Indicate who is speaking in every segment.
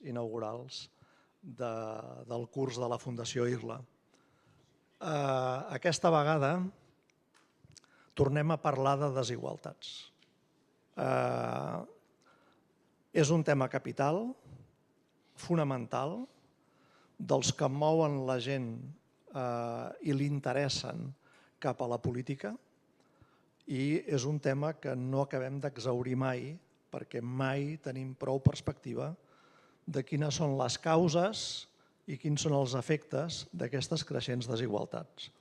Speaker 1: inaugurals del curs de la Fundació Irla. Aquesta vegada tornem a parlar de desigualtats. És un tema capital, fonamental, dels que mouen la gent i li interessen cap a la política, i és un tema que no acabem d'exhaurir mai, perquè mai tenim prou perspectiva de quines són les causes i quins són els efectes d'aquestes creixents desigualtats.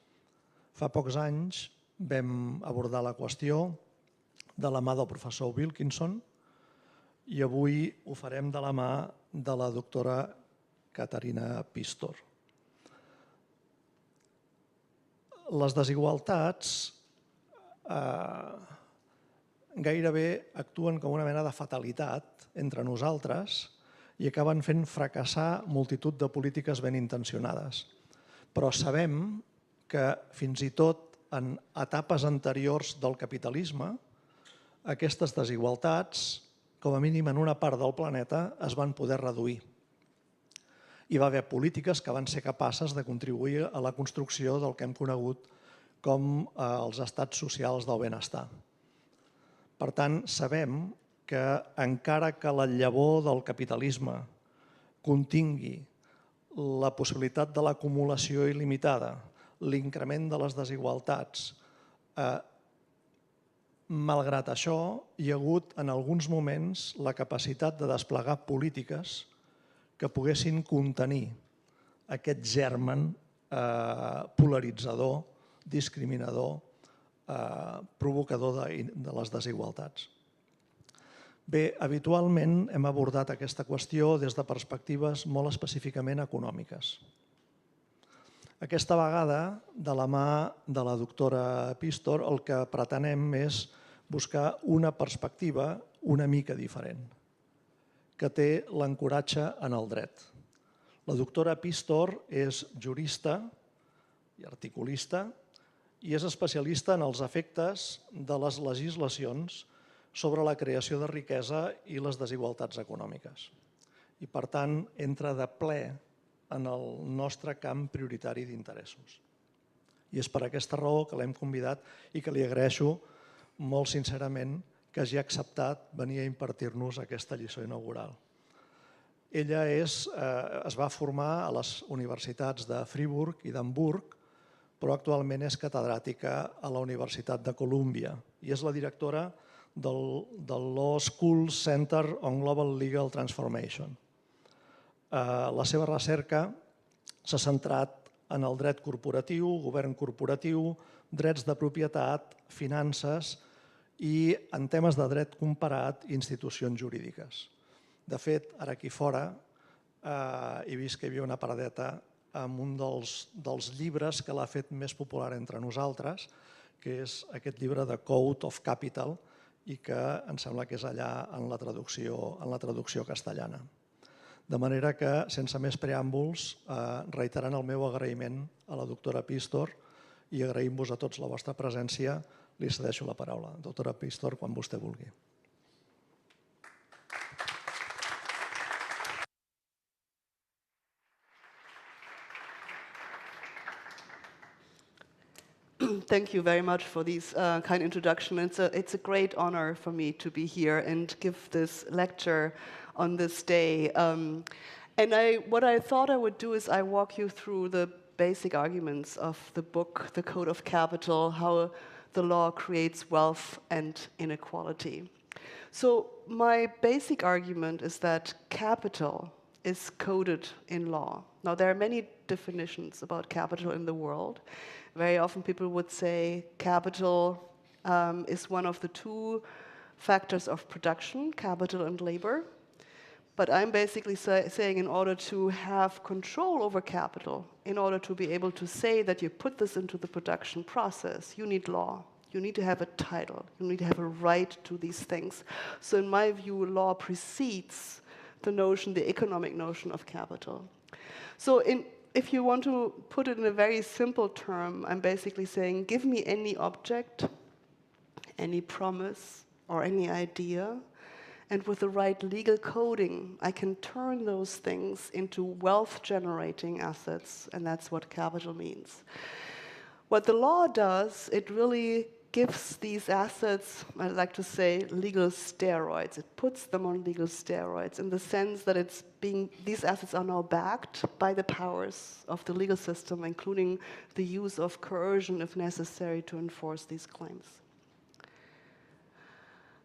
Speaker 1: Fa pocs anys vam abordar la qüestió de la mà del professor Wilkinson i avui ho farem de la mà de la doctora Katharina Pistor. Les desigualtats gairebé actuen com una mena de fatalitat entre nosaltres i acaben fent fracassar multitud de polítiques ben intencionades. Però sabem que fins i tot en etapes anteriors del capitalisme, aquestes desigualtats, com a mínim en una part del planeta, es van poder reduir. Hi va haver polítiques que van ser capaces de contribuir a la construcció del que hem conegut com els estats socials del benestar. Per tant, sabem que encara que la llavor del capitalisme contingui la possibilitat de l'acumulació il·limitada, l'increment de les desigualtats, malgrat això, hi ha hagut en alguns moments la capacitat de desplegar polítiques que poguessin contenir aquest germen polaritzador, discriminador, provocador de les desigualtats. Bé, habitualment hem abordat aquesta qüestió des de perspectives molt específicament econòmiques. Aquesta vegada, de la mà de la doctora Pistor, el que pretenem és buscar una perspectiva una mica diferent, que té l'ancoratge en el dret. La doctora Pistor és jurista i articulista i és especialista en els efectes de les legislacions sobre la creació de riquesa i les desigualtats econòmiques. I, per tant, entra de ple en el nostre camp prioritari d'interessos. I és per aquesta raó que l'hem convidat i que li agraeixo molt sincerament que hagi acceptat venir a impartir-nos aquesta lliçó inaugural. Ella es va formar a les universitats de Friburg i d'Hamburg, però actualment és catedràtica a la Universitat de Colúmbia i és la directora del Law School Center on Global Legal Transformation. La seva recerca s'ha centrat en el dret corporatiu, govern corporatiu, drets de propietat, finances i en temes de dret comparat i institucions jurídiques. De fet, ara aquí fora he vist que hi havia una paradeta amb un dels llibres que l'ha fet més popular entre nosaltres, que és aquest llibre de Code of Capital i que em sembla que és allà en la traducció castellana. De manera que, sense més preàmbuls, reiterant el meu agraïment a la doctora Pistor i agraïm-vos a tots la vostra presència, li cedeixo la paraula. Doctora Pistor, quan vostè vulgui.
Speaker 2: Thank you very much for this kind introduction. It's a great honor for me to be here and give this lecture on this day. What I thought I would do is I walk you through the basic arguments of the book, The Code of Capital, how the law creates wealth and inequality. So my basic argument is that capital is coded in law. Now, there are many definitions about capital in the world. Very often people would say capital is one of the two factors of production, capital and labor. But I'm basically saying in order to have control over capital, in order to be able to say that you put this into the production process, you need law. You need to have a title. You need to have a right to these things. So in my view, law precedes the economic notion of capital. So if you want to put it in a very simple term, I'm basically saying, give me any object, any promise, or any idea, And with the right legal coding, I can turn those things into wealth-generating assets, and that's what capital means. What the law does, it really gives these assets, I like to say, legal steroids. It puts them on legal steroids in the sense that these assets are now backed by the powers of the legal system, including the use of coercion if necessary to enforce these claims.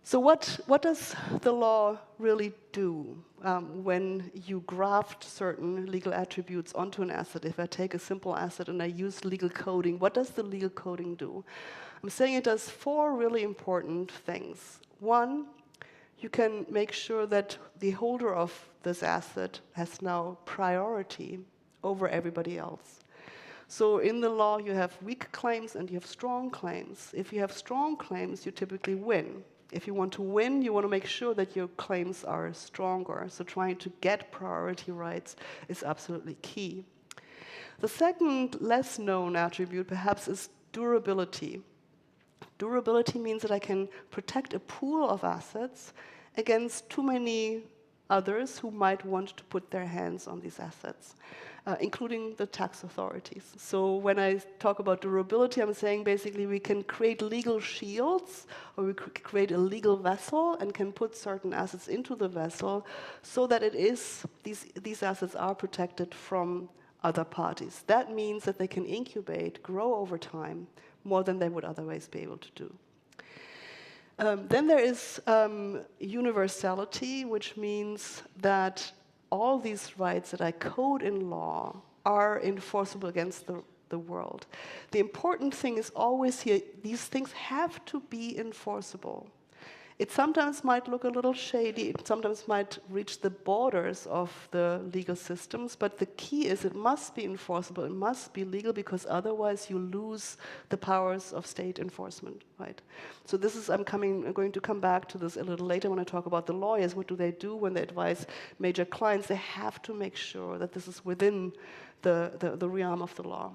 Speaker 2: So what does the law really do when you graft certain legal attributes onto an asset? If I take a simple asset and I use legal coding, what does the legal coding do? I'm saying it does 4 really important things. 1, you can make sure that the holder of this asset has now priority over everybody else. So in the law, you have weak claims and you have strong claims. If you have strong claims, you typically win. If you want to win, you want to make sure that your claims are stronger. So trying to get priority rights is absolutely key. The second, less known attribute, perhaps, is durability. Durability means that I can protect a pool of assets against too many others who might want to put their hands on these assets, including the tax authorities. So when I talk about durability, I'm saying basically we can create legal shields, or we create a legal vessel and can put certain assets into the vessel so that these assets are protected from other parties. That means that they can incubate, grow over time, more than they would otherwise be able to do. Then there is universality, which means that all these rights that I code in law are enforceable against the world. The important thing is always here, these things have to be enforceable. It sometimes might look a little shady, it sometimes might reach the borders of the legal systems, but the key is it must be enforceable, it must be legal, because otherwise you lose the powers of state enforcement, right? So this is, I'm going to come back to this a little later when I talk about the lawyers. What do they do when they advise major clients? They have to make sure that this is within the realm of the law.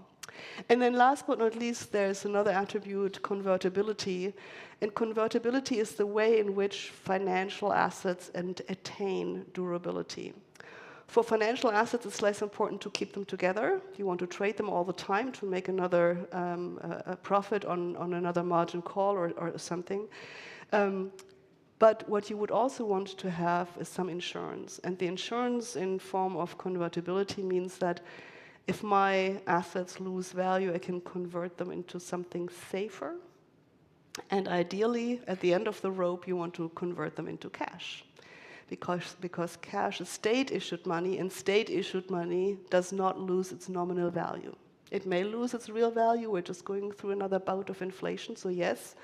Speaker 2: And then last but not least, there's another attribute, convertibility. And convertibility is the way in which financial assets attain durability. For financial assets, it's less important to keep them together. You want to trade them all the time to make another a profit on another margin call or something. But what you would also want to have is some insurance. And the insurance in form of convertibility means that if my assets lose value, I can convert them into something safer. And ideally, at the end of the rope, you want to convert them into cash. Because cash is state-issued money, and state-issued money does not lose its nominal value. It may lose its real value. We're just going through another bout of inflation, so yes.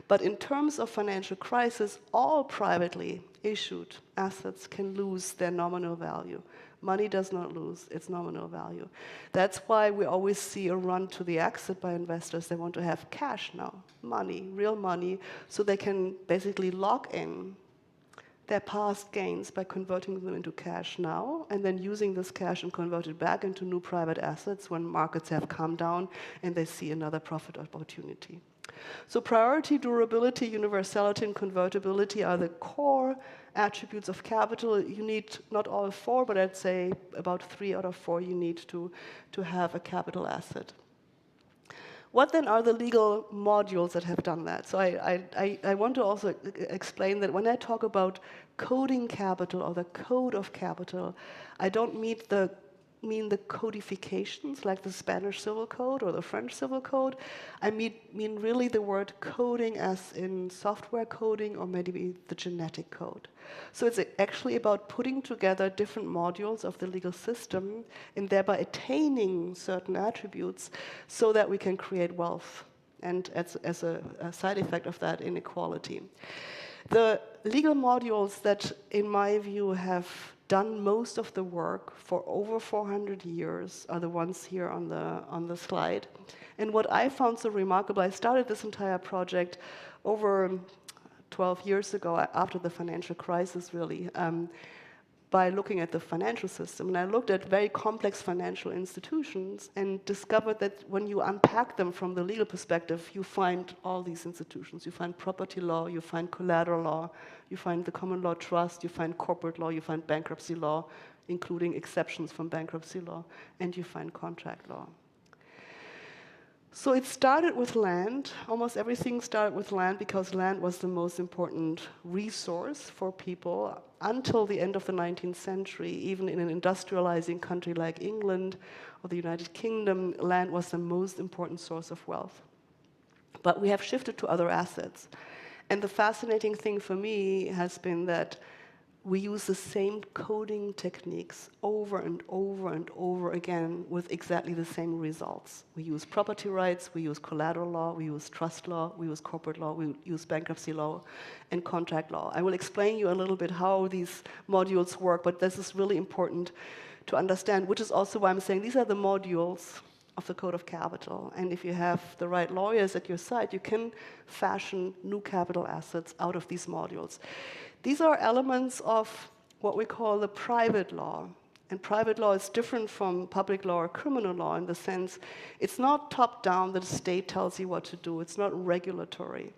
Speaker 2: But in terms of financial crisis, all privately issued assets can lose their nominal value. Money does not lose its nominal value. That's why we always see a run to the exit by investors. They want to have cash now, money, real money, so they can basically lock in their past gains by converting them into cash now, and then using this cash and convert it back into new private assets when markets have calmed down and they see another profit opportunity. So priority, durability, universality, and convertibility are the core attributes of capital. You need not all 4, but I'd say about 3 out of 4 you need to have a capital asset. What then are the legal modules that have done that? So I want to also explain that when I talk about coding capital or the code of capital, I don't mean the codifications like the Spanish Civil Code or the French Civil Code. I mean really the word coding as in software coding or maybe the genetic code. So it's actually about putting together different modules of the legal system and thereby attaining certain attributes so that we can create wealth, and as a side effect of that, inequality. The legal modules that, in my view, have done most of the work for over 400 years are the ones here on the slide. And what I found so remarkable, I started this entire project over 12 years ago, after the financial crisis, really. by looking at the financial system. And I looked at very complex financial institutions and discovered that when you unpack them from the legal perspective, you find all these institutions. You find property law, you find collateral law, you find the common law trust, you find corporate law, you find bankruptcy law, including exceptions from bankruptcy law, and you find contract law. So it started with land. Almost everything started with land because land was the most important resource for people until the end of the 19th century. Even in an industrializing country like England or the United Kingdom, land was the most important source of wealth. But we have shifted to other assets. And the fascinating thing for me has been that we use the same coding techniques over and over and over again with exactly the same results. We use property rights, we use collateral law, we use trust law, we use corporate law, we use bankruptcy law and contract law. I will explain you a little bit how these modules work, but this is really important to understand, which is also why I'm saying these are the modules of the Code of Capital. And if you have the right lawyers at your side, you can fashion new capital assets out of these modules. These are elements of what we call the private law. And private law is different from public law or criminal law in the sense it's not top-down that the state tells you what to do. It's not regulatory.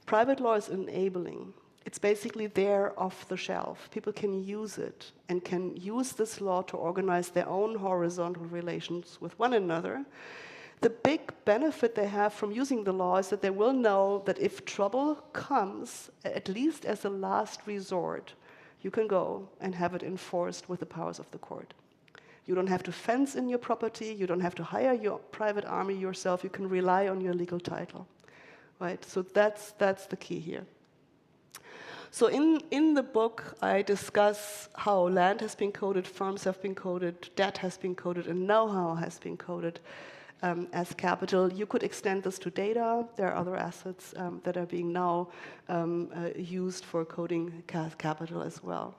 Speaker 2: Private law is enabling. It's basically there off the shelf. People can use it and can use this law to organize their own horizontal relations with one another. The big benefit they have from using the law is that they will know that if trouble comes, at least as a last resort, you can go and have it enforced with the powers of the court. You don't have to fence in your property, you don't have to hire your private army yourself, you can rely on your legal title, right? So that's the key here. So in the book, I discuss how land has been coded, firms have been coded, debt has been coded, and know-how has been coded as capital. You could extend this to data. There are other assets that are being now used for coding capital as well.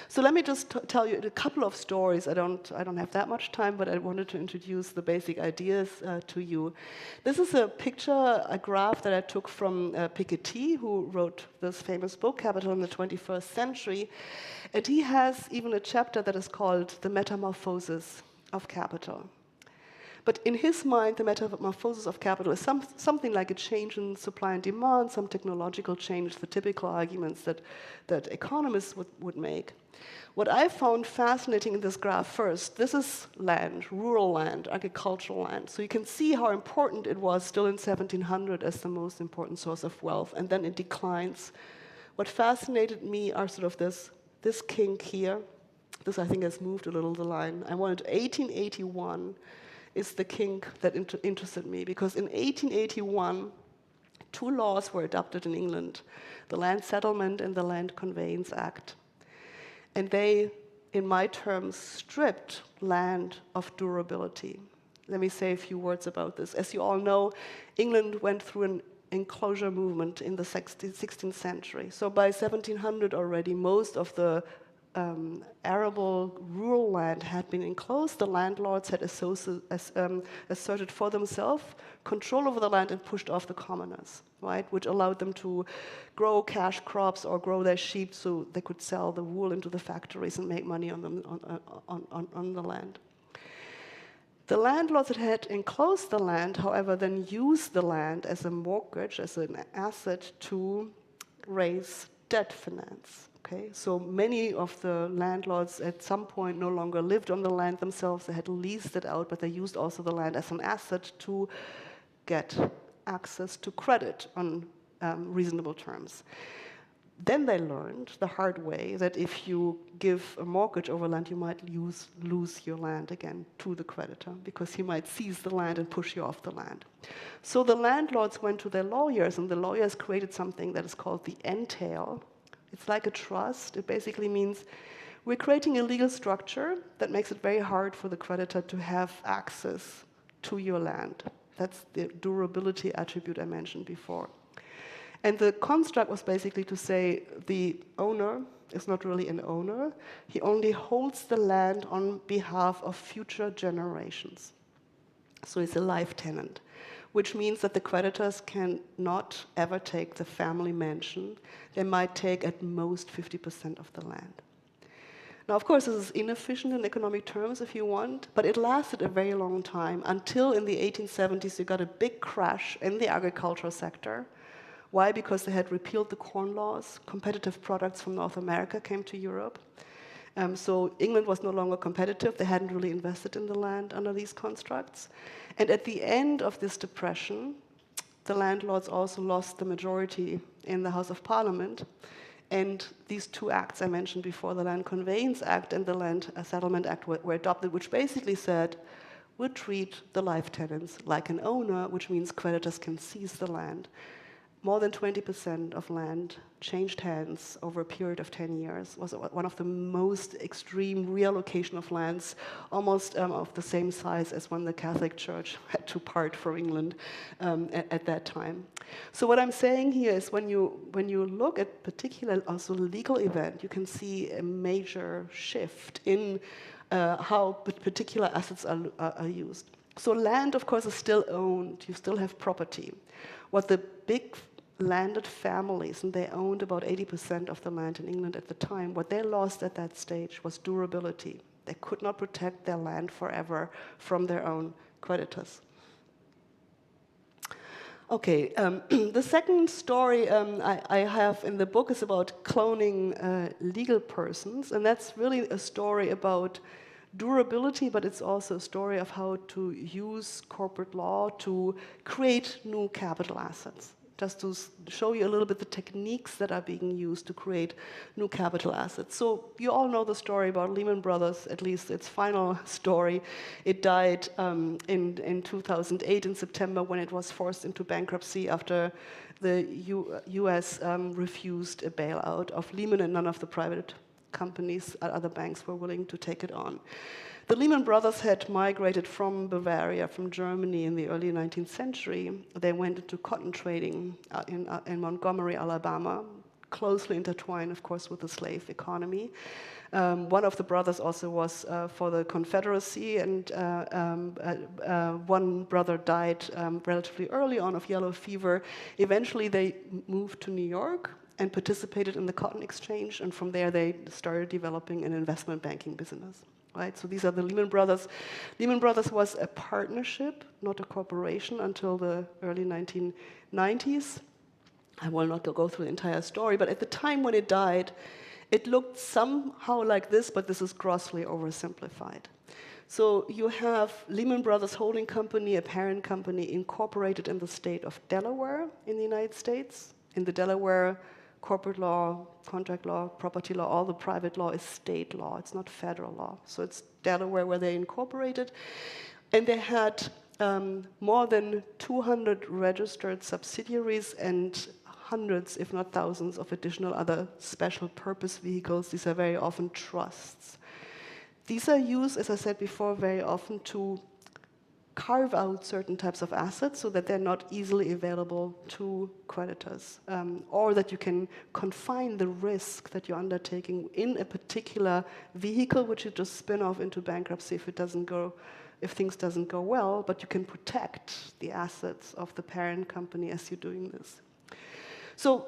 Speaker 2: So let me just tell you a couple of stories. I don't have that much time, but I wanted to introduce the basic ideas to you. This is a picture, a graph that I took from Piketty, who wrote this famous book, Capital in the 21st Century. And he has even a chapter that is called The Metamorphosis of Capital. But in his mind, the metamorphosis of capital is something like a change in supply and demand, some technological change, the typical arguments that economists would make. What I found fascinating in this graph first, this is land, rural land, agricultural land. So you can see how important it was still in 1700 as the most important source of wealth, and then it declines. What fascinated me are sort of this kink here. This, I think, has moved a little, the line. I wanted 1881 is the kink that interested me, because in 1881, two laws were adopted in England, the Land Settlement and the Land Conveyance Act. And they, in my terms, stripped land of durability. Let me say a few words about this. As you all know, England went through an enclosure movement in the 16th century. So by 1700 already, most of the arable rural land had been enclosed. The landlords had asserted for themselves control over the land and pushed off the commoners, right? Which allowed them to grow cash crops or grow their sheep so they could sell the wool into the factories and make money on the land. The landlords that had enclosed the land, however, then used the land as a mortgage, as an asset to raise debt finance. Okay, so many of the landlords at some point no longer lived on the land themselves. They had leased it out, but they used also the land as an asset to get access to credit on reasonable terms. Then they learned the hard way that if you give a mortgage over land, you might lose your land again to the creditor, because he might seize the land and push you off the land. So the landlords went to their lawyers, and the lawyers created something that is called the entail. It's like a trust. It basically means we're creating a legal structure that makes it very hard for the creditor to have access to your land. That's the durability attribute I mentioned before. And the construct was basically to say the owner is not really an owner. He only holds the land on behalf of future generations. So he's a life tenant, which means that the creditors cannot ever take the family mansion. They might take at most 50% of the land. Now, of course, this is inefficient in economic terms, if you want, but it lasted a very long time until in the 1870s you got a big crash in the agricultural sector. Why? Because they had repealed the corn laws. Competitive products from North America came to Europe. So England was no longer competitive. They hadn't really invested in the land under these constructs. And at the end of this depression, the landlords also lost the majority in the House of Parliament. And these two acts I mentioned before, the Land Conveyance Act and the Land Settlement Act, were adopted, which basically said, we'll treat the life tenants like an owner, which means creditors can seize the land. More than 20% of land changed hands over a period of 10 years. It was one of the most extreme reallocation of lands, almost of the same size as when the Catholic Church had to part from England at that time. So what I'm saying here is when you look at particular also legal event, you can see a major shift in how particular assets are used. So land, of course, is still owned. You still have property. What the big landed families, and they owned about 80% of the land in England at the time, what they lost at that stage was durability. They could not protect their land forever from their own creditors. Okay, the second story I have in the book is about cloning legal persons, and that's really a story about durability, but it's also a story of how to use corporate law to create new capital assets. Just to show you a little bit the techniques that are being used to create new capital assets. So you all know the story about Lehman Brothers, at least its final story. It died in 2008 in September when it was forced into bankruptcy after the US refused a bailout of Lehman, and none of the private companies, other banks, were willing to take it on. The Lehman Brothers had migrated from Bavaria, from Germany in the early 19th century. They went into cotton trading in Montgomery, Alabama, closely intertwined, of course, with the slave economy. One of the brothers also was for the Confederacy, and one brother died relatively early on of yellow fever. Eventually, they moved to New York and participated in the cotton exchange, and from there they started developing an investment banking business. Right? So these are the Lehman Brothers. Lehman Brothers was a partnership, not a corporation, until the early 1990s. I will not go through the entire story, but at the time when it died, it looked somehow like this, but this is grossly oversimplified. So you have Lehman Brothers Holding Company, a parent company incorporated in the state of Delaware in the United States. In the Delaware corporate law, contract law, property law, all the private law is state law. It's not federal law. So it's Delaware where they incorporated. And they had more than 200 registered subsidiaries and hundreds, if not thousands, of additional other special purpose vehicles. These are very often trusts. These are used, as I said before, very often to carve out certain types of assets so that they're not easily available to creditors, or that you can confine the risk that you're undertaking in a particular vehicle, which you just spin off into bankruptcy if things doesn't go well, but you can protect the assets of the parent company as you're doing this. So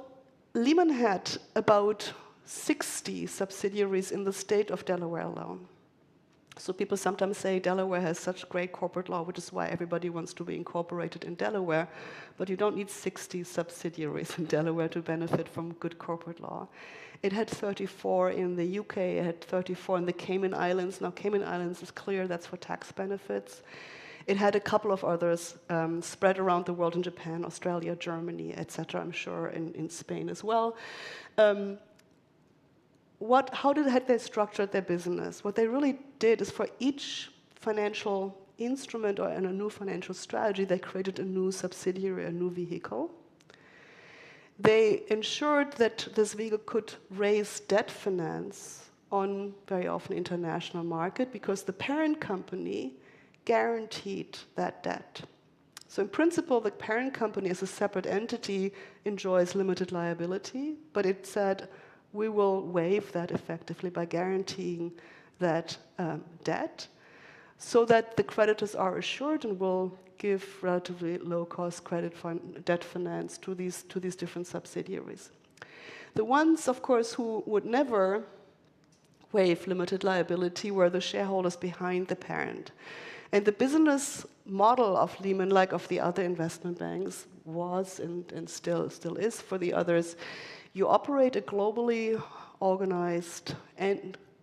Speaker 2: Lehman had about 60 subsidiaries in the state of Delaware alone. So people sometimes say Delaware has such great corporate law, which is why everybody wants to be incorporated in Delaware, but you don't need 60 subsidiaries in Delaware to benefit from good corporate law. It had 34 in the UK, it had 34 in the Cayman Islands. Now Cayman Islands is clear, that's for tax benefits. It had a couple of others spread around the world in Japan, Australia, Germany, etc., I'm sure in Spain as well. How had they structured their business? What they really did is for each financial instrument or in a new financial strategy, they created a new subsidiary, a new vehicle. They ensured that this vehicle could raise debt finance on very often international market because the parent company guaranteed that debt. So in principle, the parent company as a separate entity enjoys limited liability, but it said, we will waive that effectively by guaranteeing that debt so that the creditors are assured and will give relatively low-cost debt finance to these different subsidiaries. The ones, of course, who would never waive limited liability were the shareholders behind the parent. And the business model of Lehman, like of the other investment banks, was and still is for the others, you operate a globally organized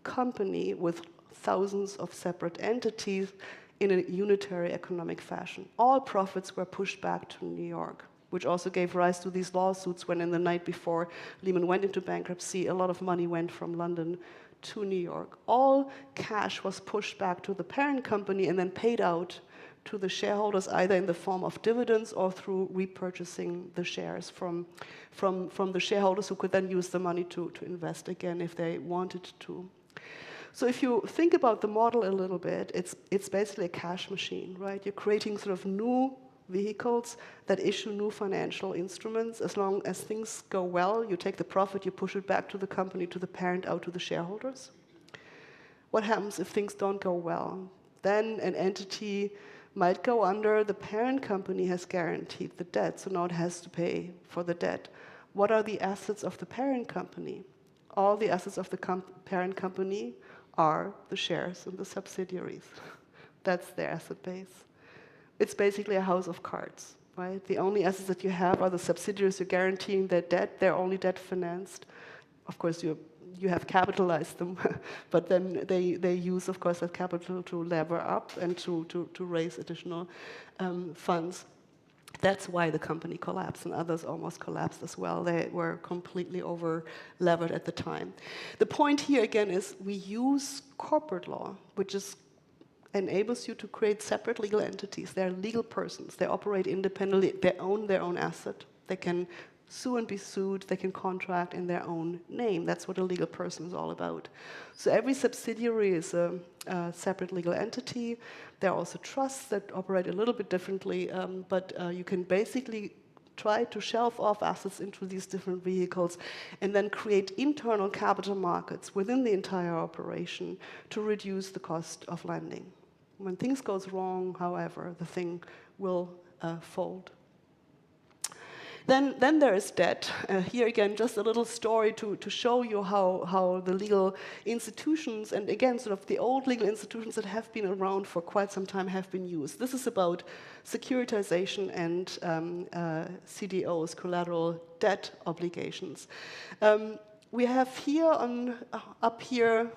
Speaker 2: company with thousands of separate entities in a unitary economic fashion. All profits were pushed back to New York, which also gave rise to these lawsuits when in the night before Lehman went into bankruptcy, a lot of money went from London to New York. All cash was pushed back to the parent company and then paid out to the shareholders, either in the form of dividends or through repurchasing the shares from the shareholders, who could then use the money to invest again if they wanted to. So if you think about the model a little bit, it's basically a cash machine, right? You're creating sort of new vehicles that issue new financial instruments. As long as things go well, you take the profit, you push it back to the company, to the parent, out to the shareholders. What happens if things don't go well? Then an entity might go under. The parent company has guaranteed the debt, so now it has to pay for the debt. What are the assets of the parent company? All the assets of the parent company are the shares and the subsidiaries. That's their asset base. It's basically a house of cards, right? The only assets that you have are the subsidiaries. You're guaranteeing their debt. They're only debt financed. Of course, you have capitalized them, but then they use, of course, that capital to lever up and to raise additional funds. That's why the company collapsed, and others almost collapsed as well. They were completely over-levered at the time. The point here, again, is we use corporate law, which enables you to create separate legal entities. They're legal persons. They operate independently. They own their own asset. They can sue and be sued. They can contract in their own name. That's what a legal person is all about. So every subsidiary is a separate legal entity. There are also trusts that operate a little bit differently, but you can basically try to shelve off assets into these different vehicles and then create internal capital markets within the entire operation to reduce the cost of lending. When things goes wrong, however, the thing will fold. Then there is debt. Here again, just a little story to show you how the legal institutions, and again, sort of the old legal institutions that have been around for quite some time, have been used. This is about securitization and CDOs, collateral debt obligations. We have here up here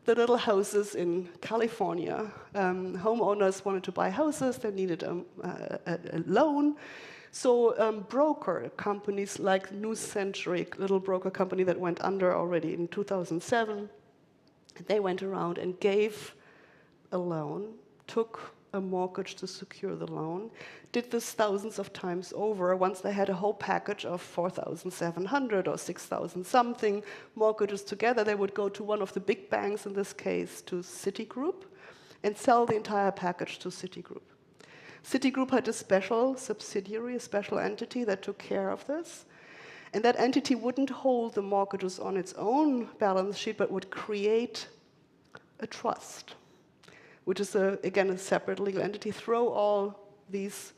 Speaker 2: the little houses in California. Homeowners wanted to buy houses. They needed a loan. So broker companies like New Century, little broker company that went under already in 2007, they went around and gave a loan, took a mortgage to secure the loan, did this thousands of times over. Once they had a whole package of 4,700 or 6,000 something mortgages together, they would go to one of the big banks, in this case to Citigroup, and sell the entire package to Citigroup. Citigroup had a special subsidiary, a special entity that took care of this. And that entity wouldn't hold the mortgages on its own balance sheet, but would create a trust, which is, again, a separate legal entity, throw all these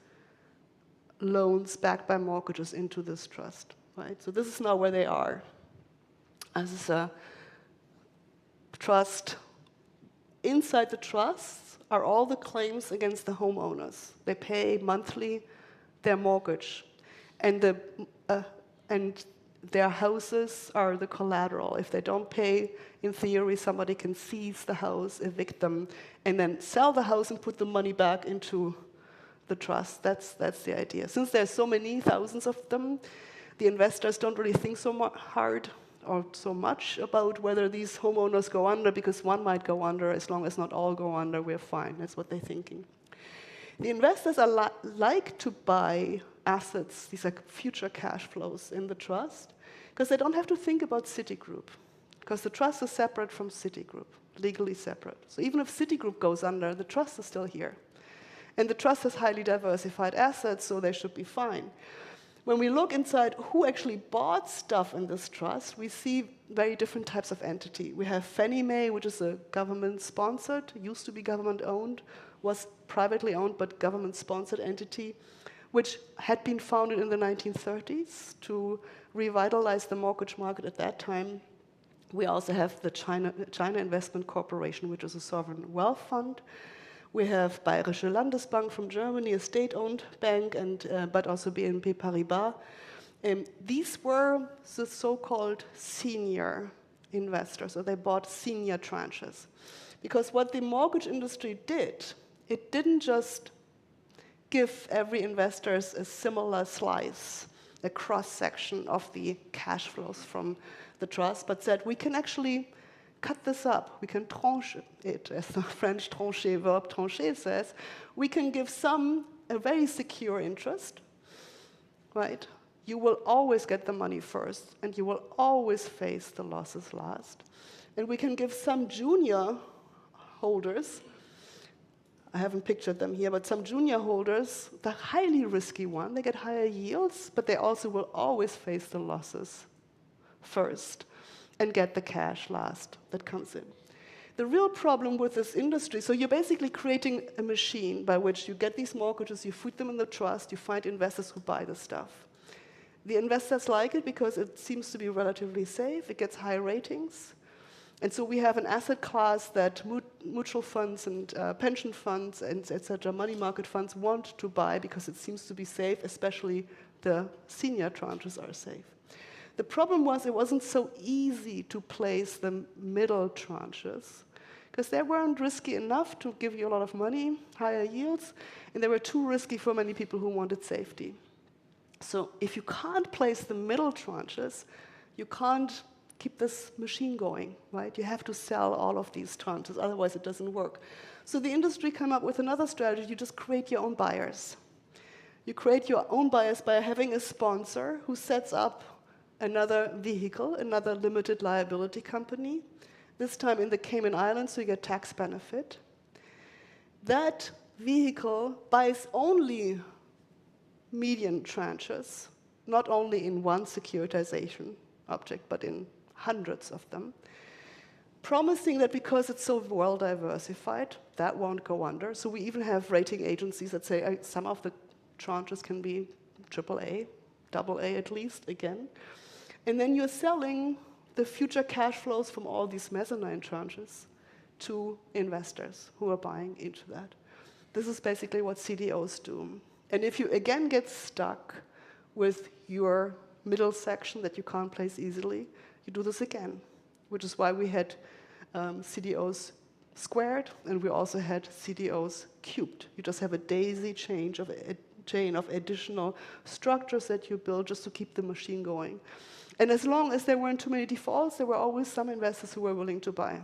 Speaker 2: loans backed by mortgages into this trust, right? So this is now where they are. This is a trust. Inside the trust are all the claims against the homeowners. They pay monthly their mortgage, and their houses are the collateral. If they don't pay, in theory, somebody can seize the house, evict them, and then sell the house and put the money back into the trust. That's the idea. Since there's so many, thousands of them, the investors don't really think so hard or so much about whether these homeowners go under, because one might go under. As long as not all go under, we're fine. That's what they're thinking. The investors are like to buy assets, these are future cash flows in the trust, because they don't have to think about Citigroup, because the trust is separate from Citigroup, legally separate. So even if Citigroup goes under, the trust is still here. And the trust has highly diversified assets, so they should be fine. When we look inside who actually bought stuff in this trust, we see very different types of entity. We have Fannie Mae, which is a government-sponsored, used to be government-owned, was privately owned but government-sponsored entity, which had been founded in the 1930s to revitalize the mortgage market at that time. We also have the China Investment Corporation, which is a sovereign wealth fund. We have Bayerische Landesbank from Germany, a state-owned bank, but also BNP Paribas. These were the so-called senior investors, so they bought senior tranches. Because what the mortgage industry did, it didn't just give every investor a similar slice, a cross-section of the cash flows from the trust, but said we can actually cut this up, we can tranche it, as the French trancher verb trancher says. We can give some a very secure interest, right? You will always get the money first, and you will always face the losses last. And we can give some junior holders, I haven't pictured them here, but some junior holders, the highly risky one, they get higher yields, but they also will always face the losses first and get the cash last that comes in. The real problem with this industry, so you're basically creating a machine by which you get these mortgages, you put them in the trust, you find investors who buy the stuff. The investors like it because it seems to be relatively safe, it gets high ratings. And so we have an asset class that mutual funds and pension funds and et cetera, money market funds want to buy because it seems to be safe, especially the senior tranches are safe. The problem was it wasn't so easy to place the middle tranches because they weren't risky enough to give you a lot of money, higher yields, and they were too risky for many people who wanted safety. So if you can't place the middle tranches, you can't keep this machine going, right? You have to sell all of these tranches, otherwise it doesn't work. So the industry came up with another strategy. You just create your own buyers. You create your own buyers by having a sponsor who sets up another vehicle, another limited liability company, this time in the Cayman Islands, so you get tax benefit. That vehicle buys only median tranches, not only in one securitization object, but in hundreds of them, promising that because it's so well diversified, that won't go under. So we even have rating agencies that say some of the tranches can be AAA, AA at least, again. And then you're selling the future cash flows from all these mezzanine tranches to investors who are buying into that. This is basically what CDOs do. And if you again get stuck with your middle section that you can't place easily, you do this again, which is why we had CDOs squared, and we also had CDOs cubed. You just have a daisy chain of additional structures that you build just to keep the machine going. And as long as there weren't too many defaults, there were always some investors who were willing to buy.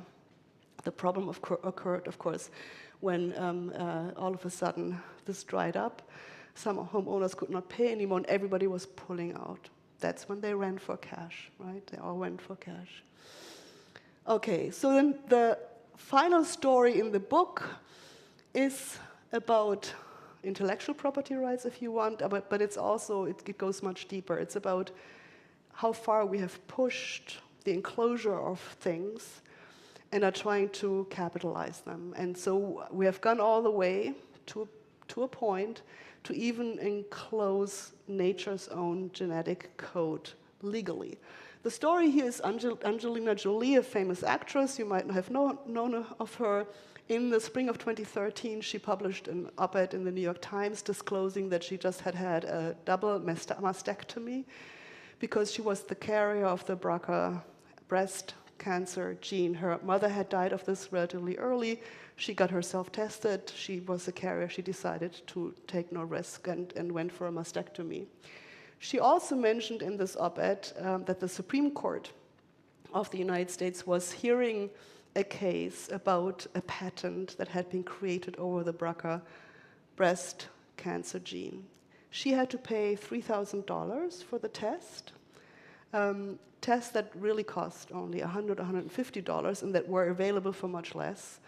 Speaker 2: The problem occurred, of course, when all of a sudden this dried up. Some homeowners could not pay anymore, and everybody was pulling out. That's when they ran for cash, right? They all went for cash. Okay, so then the final story in the book is about intellectual property rights, if you want, but it's also, it goes much deeper. It's about how far we have pushed the enclosure of things and are trying to capitalize them. And so we have gone all the way to a point to even enclose nature's own genetic code legally. The story here is Angelina Jolie, a famous actress. You might have known of her. In the spring of 2013, she published an op-ed in the New York Times disclosing that she just had a double mastectomy because she was the carrier of the BRCA breast cancer gene. Her mother had died of this relatively early. She got herself tested. She was a carrier. She decided to take no risk and went for a mastectomy. She also mentioned in this op-ed that the Supreme Court of the United States was hearing a case about a patent that had been created over the BRCA breast cancer gene. She had to pay $3,000 for the test. Tests that really cost only $100, $150, and that were available for much less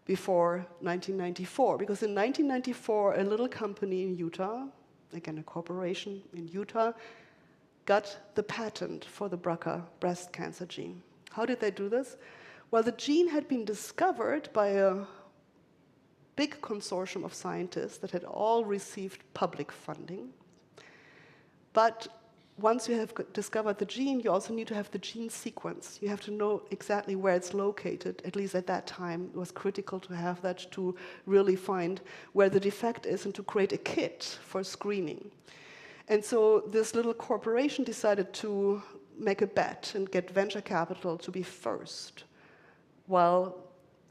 Speaker 2: before 1994. Because in 1994, a little company in Utah, again a corporation in Utah, got the patent for the BRCA breast cancer gene. How did they do this? Well, the gene had been discovered by a big consortium of scientists that had all received public funding, but once you have discovered the gene, you also need to have the gene sequence. You have to know exactly where it's located. At least at that time, it was critical to have that to really find where the defect is and to create a kit for screening. And so this little corporation decided to make a bet and get venture capital to be first, while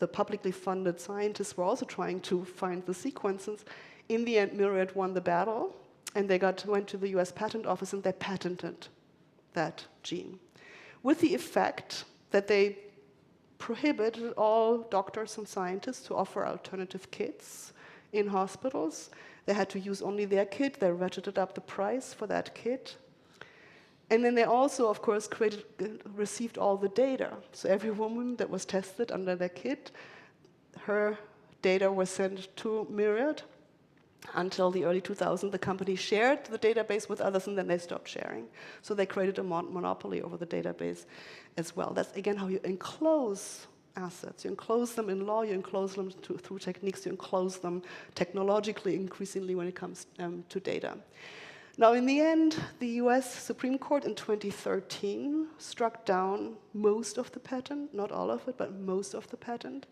Speaker 2: the publicly funded scientists were also trying to find the sequences. In the end, Myriad won the battle, and they went to the US Patent Office and they patented that gene, with the effect that they prohibited all doctors and scientists to offer alternative kits in hospitals. They had to use only their kit. They ratcheted up the price for that kit. And then they also, of course, received all the data. So every woman that was tested under their kit, her data was sent to Myriad. Until the early 2000s, the company shared the database with others, and then they stopped sharing. So they created a monopoly over the database as well. That's, again, how you enclose assets. You enclose them in law, you enclose them through techniques, you enclose them technologically, increasingly when it comes to data. Now, in the end, the US Supreme Court in 2013 struck down most of the patent, not all of it, but most of the patent,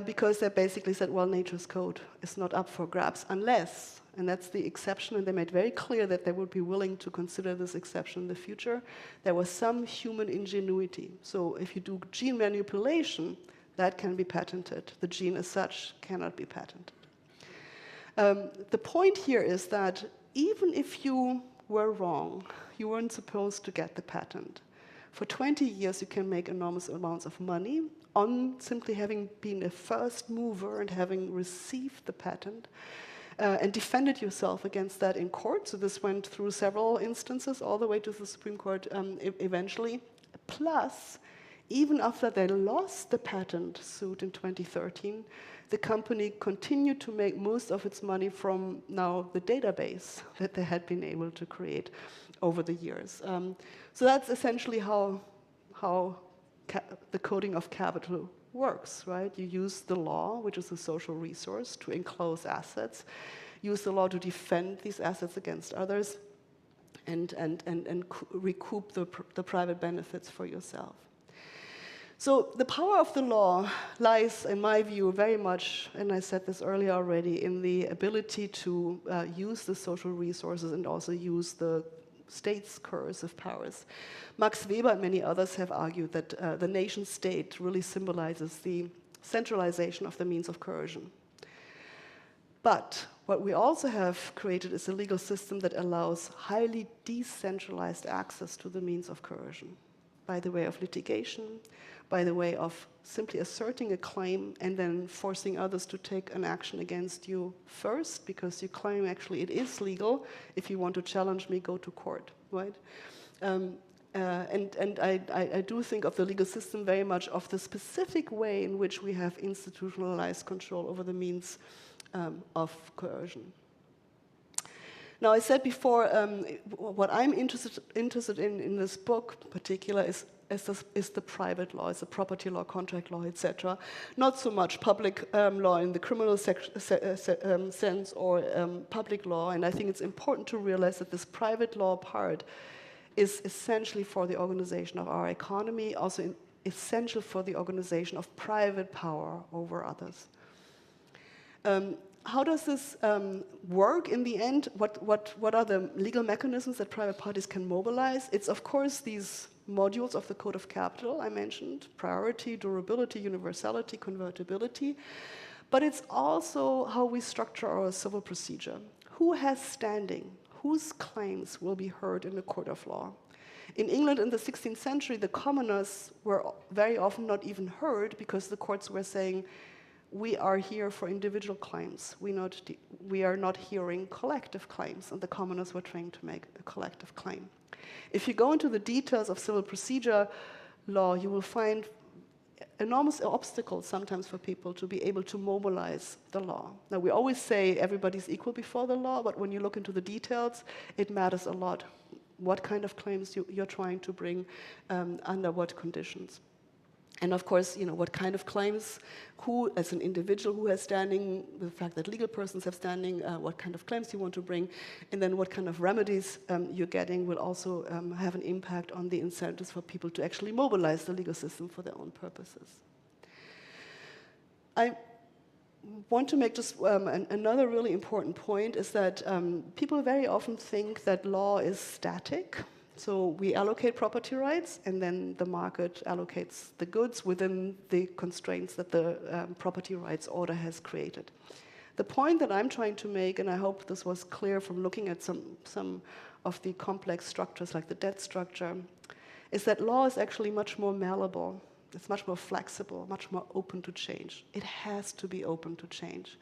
Speaker 2: because they basically said, well, nature's code is not up for grabs unless, and that's the exception, and they made very clear that they would be willing to consider this exception in the future, there was some human ingenuity. So if you do gene manipulation, that can be patented. The gene as such cannot be patented. The point here is that even if you were wrong, you weren't supposed to get the patent. For 20 years, you can make enormous amounts of money on simply having been a first mover and having received the patent and defended yourself against that in court. So this went through several instances, all the way to the Supreme Court eventually. Plus, even after they lost the patent suit in 2013, the company continued to make most of its money from now the database that they had been able to create over the years. So that's essentially how the coding of capital works, right? You use the law, which is a social resource, to enclose assets, use the law to defend these assets against others, and recoup the private benefits for yourself. So the power of the law lies, in my view, very much, and I said this earlier already, in the ability to use the social resources and also use the state's coercive powers. Max Weber and many others have argued that the nation state really symbolizes the centralization of the means of coercion. But what we also have created is a legal system that allows highly decentralized access to the means of coercion by the way of litigation, by the way of simply asserting a claim and then forcing others to take an action against you first because you claim actually it is legal. If you want to challenge me, go to court, right? And I do think of the legal system very much of the specific way in which we have institutionalized control over the means of coercion. Now, I said before, what I'm interested in this book in particular is the private law, it's the property law, contract law, etc. Not so much public law in the criminal sense or public law, and I think it's important to realize that this private law part is essentially for the organization of our economy, also essential for the organization of private power over others. How does this work in the end? What are the legal mechanisms that private parties can mobilize? It's, of course, these modules of the Code of Capital I mentioned, priority, durability, universality, convertibility. But it's also how we structure our civil procedure. Who has standing? Whose claims will be heard in the court of law? In England in the 16th century, the commoners were very often not even heard because the courts were saying, we are here for individual claims. We are not hearing collective claims, and the commoners were trying to make a collective claim. If you go into the details of civil procedure law, you will find enormous obstacles sometimes for people to be able to mobilize the law. Now, we always say everybody's equal before the law, but when you look into the details, it matters a lot what kind of claims you're trying to bring under what conditions. And of course, what kind of claims, who, as an individual who has standing, the fact that legal persons have standing, what kind of claims you want to bring, and then what kind of remedies you're getting will also have an impact on the incentives for people to actually mobilize the legal system for their own purposes. I want to make just another really important point is that people very often think that law is static. So we allocate property rights, and then the market allocates the goods within the constraints that the property rights order has created. The point that I'm trying to make, and I hope this was clear from looking at some of the complex structures like the debt structure, is that law is actually much more malleable. It's much more flexible, much more open to change. It has to be open to change.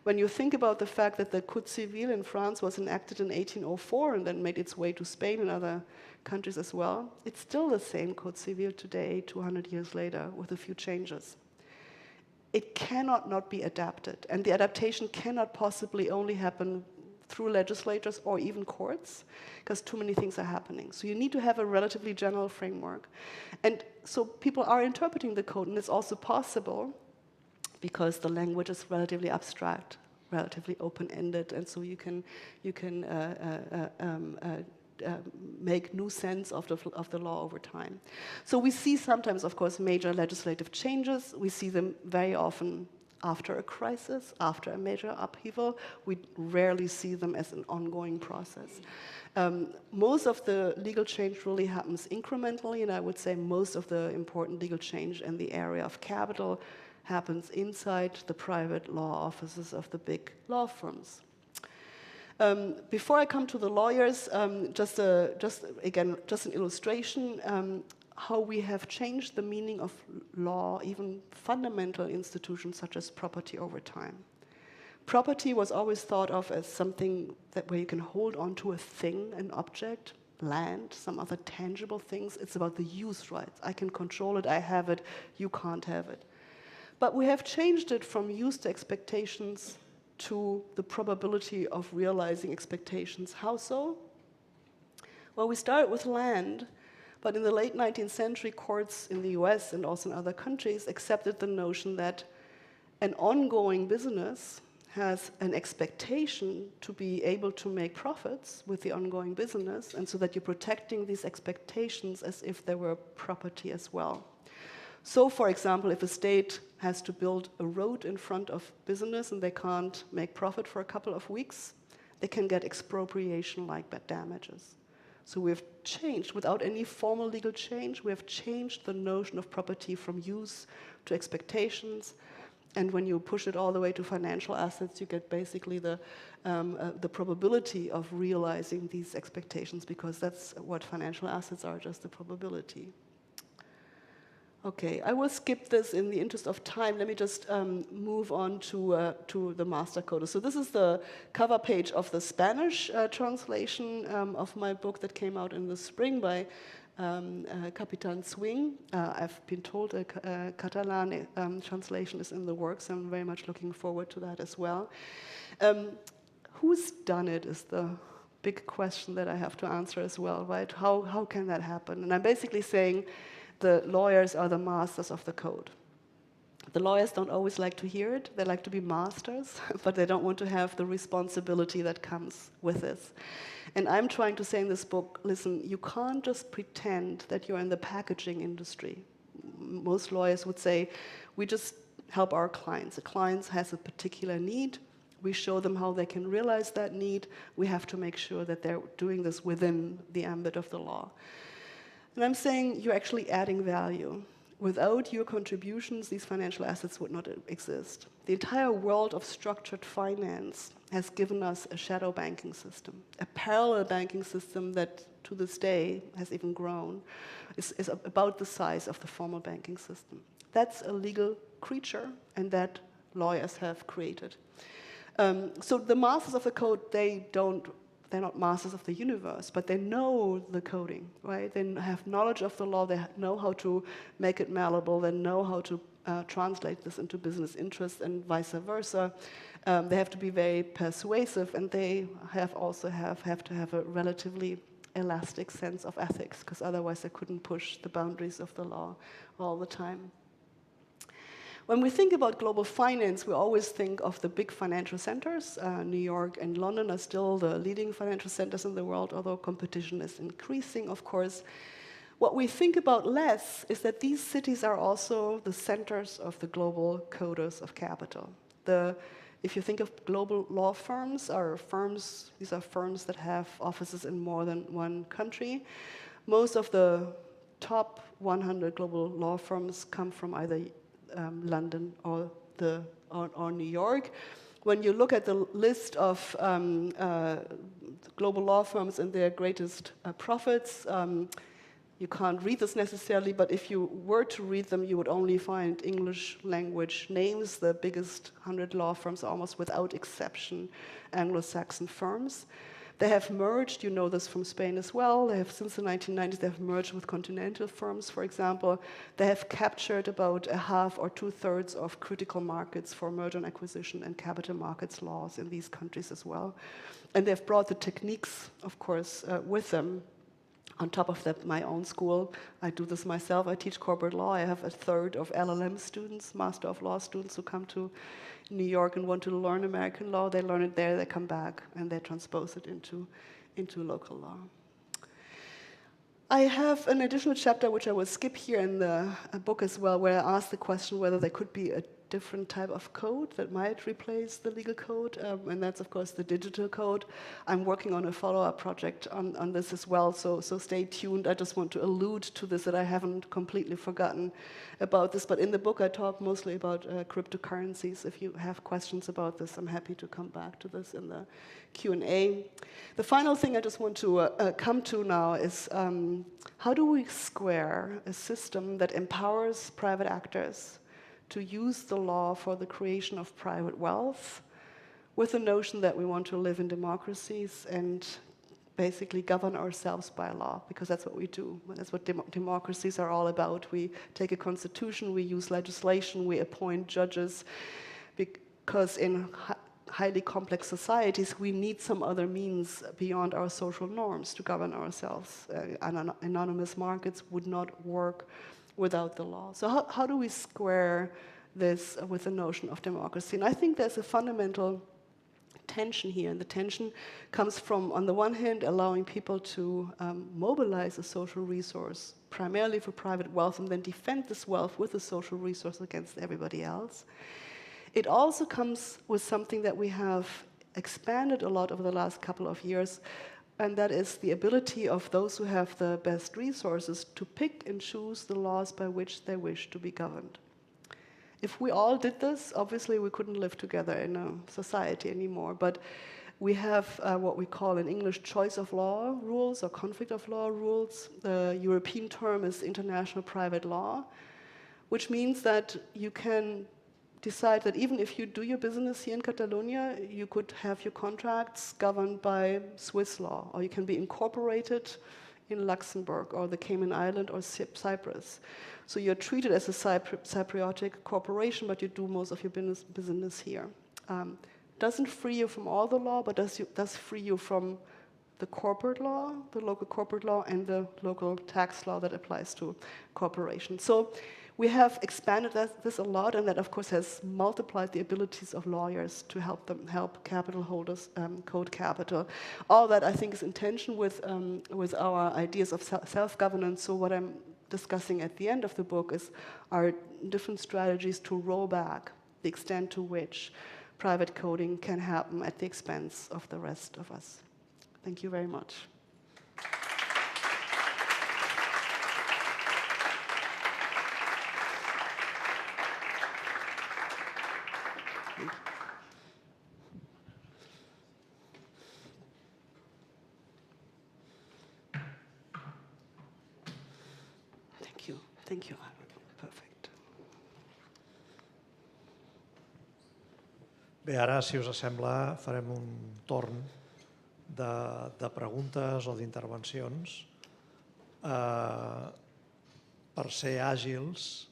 Speaker 2: When you think about the fact that the Code Civil in France was enacted in 1804 and then made its way to Spain and other countries as well, it's still the same Code Civil today, 200 years later, with a few changes. It cannot not be adapted, and the adaptation cannot possibly only happen through legislators or even courts, because too many things are happening. So you need to have a relatively general framework. And so people are interpreting the code, and it's also possible because the language is relatively abstract, relatively open-ended, and so you can make new sense of the law over time. So we see sometimes, of course, major legislative changes. We see them very often after a crisis, after a major upheaval. We rarely see them as an ongoing process. Most of the legal change really happens incrementally, and I would say most of the important legal change in the area of capital happens inside the private law offices of the big law firms. Before I come to the lawyers, just an illustration how we have changed the meaning of law, even fundamental institutions such as property over time. Property was always thought of as something where you can hold on to a thing, an object, land, some other tangible things. It's about the use rights. I can control it, I have it, you can't have it. But we have changed it from used expectations to the probability of realizing expectations. How so? Well, we started with land, but in the late 19th century, courts in the US and also in other countries accepted the notion that an ongoing business has an expectation to be able to make profits with the ongoing business, and so that you're protecting these expectations as if they were property as well. So, for example, if a state has to build a road in front of business and they can't make profit for a couple of weeks, they can get expropriation-like damages. So we've changed, without any formal legal change, we have changed the notion of property from use to expectations. And when you push it all the way to financial assets, you get basically the probability of realizing these expectations, because that's what financial assets are, just the probability. Okay, I will skip this in the interest of time. Let me just move on to the master code. So this is the cover page of the Spanish translation of my book that came out in the spring by Capitan Swing. I've been told a Catalan translation is in the works. I'm very much looking forward to that as well. Who's done it is the big question that I have to answer as well, right? How can that happen? And I'm basically saying the lawyers are the masters of the code. The lawyers don't always like to hear it. They like to be masters, but they don't want to have the responsibility that comes with this. And I'm trying to say in this book, listen, you can't just pretend that you're in the packaging industry. Most lawyers would say, we just help our clients. A client has a particular need. We show them how they can realize that need. We have to make sure that they're doing this within the ambit of the law. And I'm saying you're actually adding value. Without your contributions, these financial assets would not exist. The entire world of structured finance has given us a shadow banking system, a parallel banking system that to this day has even grown, is about the size of the formal banking system. That's a legal creature, and that lawyers have created. So the masters of the code, they're not masters of the universe, but they know the coding, right? They have knowledge of the law, they know how to make it malleable, they know how to translate this into business interests and vice versa. They have to be very persuasive, and they have to have a relatively elastic sense of ethics, because otherwise they couldn't push the boundaries of the law all the time. When we think about global finance, we always think of the big financial centers. New York and London are still the leading financial centers in the world, although competition is increasing, of course. What we think about less is that these cities are also the centers of the global coders of capital. If you think of global law firms, these are firms that have offices in more than one country. Most of the top 100 global law firms come from either London or New York. When you look at the list of global law firms and their greatest profits, you can't read this necessarily, but if you were to read them, you would only find English language names. The biggest 100 law firms are almost without exception Anglo-Saxon firms. They have merged, you know this from Spain as well. They have, since the 1990s, they have merged with continental firms, for example. They have captured about a half or 2/3 of critical markets for merger and acquisition and capital markets laws in these countries as well. And they've brought the techniques, of course, with them. On top of that, my own school, I do this myself. I teach corporate law. I have 1/3 of LLM students, Master of Law students, who come to New York and want to learn American law. They learn it there, they come back, and they transpose it into local law. I have an additional chapter, which I will skip here in the book as well, where I ask the question whether there could be a different type of code that might replace the legal code, and that's, of course, the digital code. I'm working on a follow-up project on this as well, so stay tuned. I just want to allude to this, that I haven't completely forgotten about this, but in the book I talk mostly about cryptocurrencies. If you have questions about this, I'm happy to come back to this in the Q&A. The final thing I just want to come to now is how do we square a system that empowers private actors to use the law for the creation of private wealth with the notion that we want to live in democracies and basically govern ourselves by law, because that's what we do. That's what democracies are all about. We take a constitution, we use legislation, we appoint judges, because in highly complex societies, we need some other means beyond our social norms to govern ourselves. Anonymous markets would not work without the law. So how do we square this with the notion of democracy? And I think there's a fundamental tension here, and the tension comes from, on the one hand, allowing people to mobilize a social resource, primarily for private wealth, and then defend this wealth with a social resource against everybody else. It also comes with something that we have expanded a lot over the last couple of years, and that is the ability of those who have the best resources to pick and choose the laws by which they wish to be governed. If we all did this, obviously we couldn't live together in a society anymore, but we have what we call in English choice of law rules or conflict of law rules. The European term is international private law, which means that you can decide that even if you do your business here in Catalonia, you could have your contracts governed by Swiss law, or you can be incorporated in Luxembourg or the Cayman Island or Cyprus. So you're treated as a Cypriotic corporation, but you do most of your business here. Doesn't free you from all the law, but does free you from the corporate law, the local corporate law, and the local tax law that applies to corporations. So we have expanded this a lot, and that, of course, has multiplied the abilities of lawyers to help capital holders code capital. All that, I think, is in tension with our ideas of self-governance. So what I'm discussing at the end of the book are different strategies to roll back the extent to which private coding can happen at the expense of the rest of us. Thank you very much. Thank you. Perfect.
Speaker 1: Bé, ara, si us sembla, farem un torn de preguntes o d'intervencions. Per ser àgils,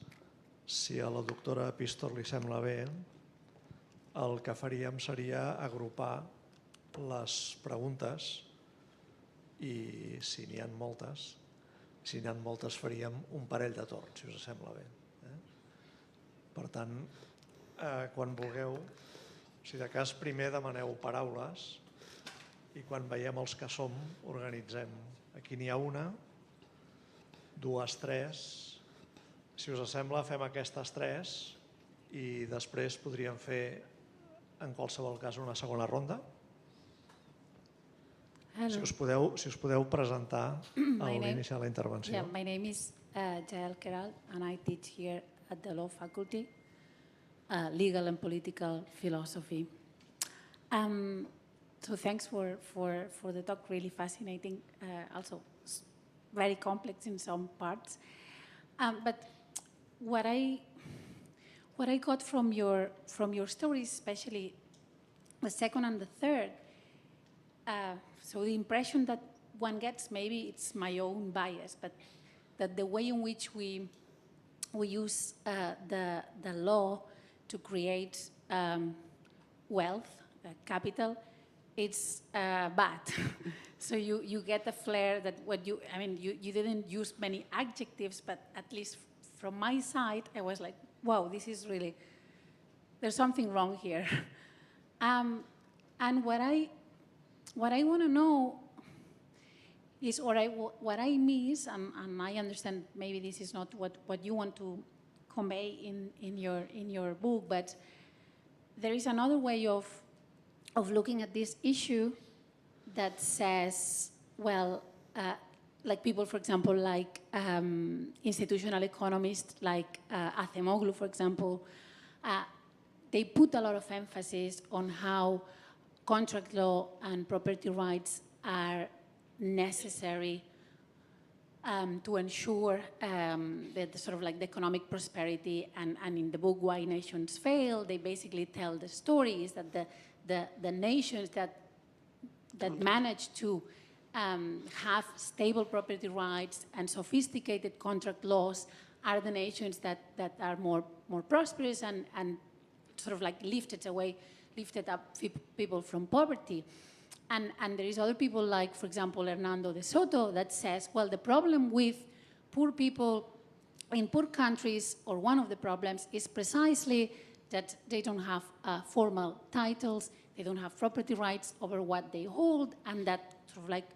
Speaker 1: si a la doctora Pistor li sembla bé, el que faríem seria agrupar les preguntes i, si n'hi ha moltes, faríem un parell de torns, si us sembla bé. Per tant, quan vulgueu, si de cas primer demaneu paraules i quan veiem els que som, organitzem. Aquí n'hi ha una, dues, tres. Si us sembla, fem aquestes tres i després podríem fer, en qualsevol cas, una segona ronda. Si us podeu presentar a l'iniciar la intervenció.
Speaker 3: Yeah, my name is Jael Keral, and I teach here at the Law Faculty, Legal and Political Philosophy. So thanks for the talk, really fascinating, also very complex in some parts. But what I got from your stories, especially the second and the third, so the impression that one gets, maybe it's my own bias, but that the way in which we use the law to create wealth, capital, it's bad. So you get the flair that you didn't use many adjectives, but at least from my side, I was like, wow, this is really, there's something wrong here. And what I want to know is, what I miss, and I understand maybe this is not what you want to convey in your book, but there is another way of looking at this issue that says, well, like people, for example, like institutional economists like Acemoglu, for example, they put a lot of emphasis on how contract law and property rights are necessary to ensure the sort of like the economic prosperity. And in the book, Why Nations Fail, they basically tell the stories that the nations that manage to have stable property rights and sophisticated contract laws are the nations that are more prosperous and sort of like lifted up people from poverty. And there is other people like, for example, Hernando de Soto, that says, well, the problem with poor people in poor countries, or one of the problems, is precisely that they don't have formal titles, they don't have property rights over what they hold, and that sort of like